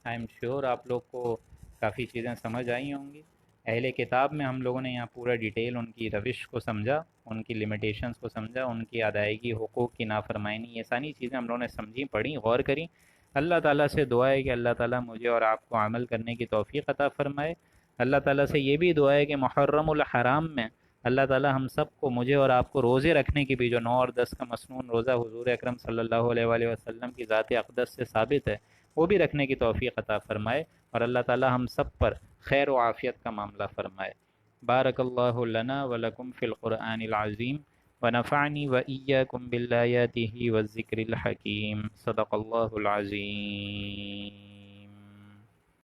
Speaker 1: آئی ایم شیور آپ لوگ کو کافی چیزیں سمجھ آئی ہوں گی۔ اہل کتاب میں ہم لوگوں نے یہاں پورا ڈیٹیل ان کی روش کو سمجھا، ان کی لمیٹیشنز کو سمجھا، ان کی ادائیگی، حقوق کی نافرمانی، یہ ساری چیزیں ہم لوگوں نے سمجھی، پڑھی، غور کری۔ اللہ تعالیٰ سے دعا ہے کہ اللہ تعالیٰ مجھے اور آپ کو عمل کرنے کی توفیق عطا فرمائے۔ اللہ تعالیٰ سے یہ بھی دعا ہے کہ محرم الحرام میں اللہ تعالیٰ ہم سب کو، مجھے اور آپ کو روزے رکھنے کی بھی، جو 9 اور 10 کا مسنون روزہ حضور اکرم صلی اللہ علیہ وآلہ وسلم کی ذات اقدس سے ثابت ہے، وہ بھی رکھنے کی توفیق عطا فرمائے، اور اللہ تعالیٰ ہم سب پر خیر و عافیت کا معاملہ فرمائے۔ بارک اللہ لنا ولکم فی القرآن العظیم ونفعنی وإیاکم بالآیاتہ والذکر الحکیم، صدق اللہ العظیم۔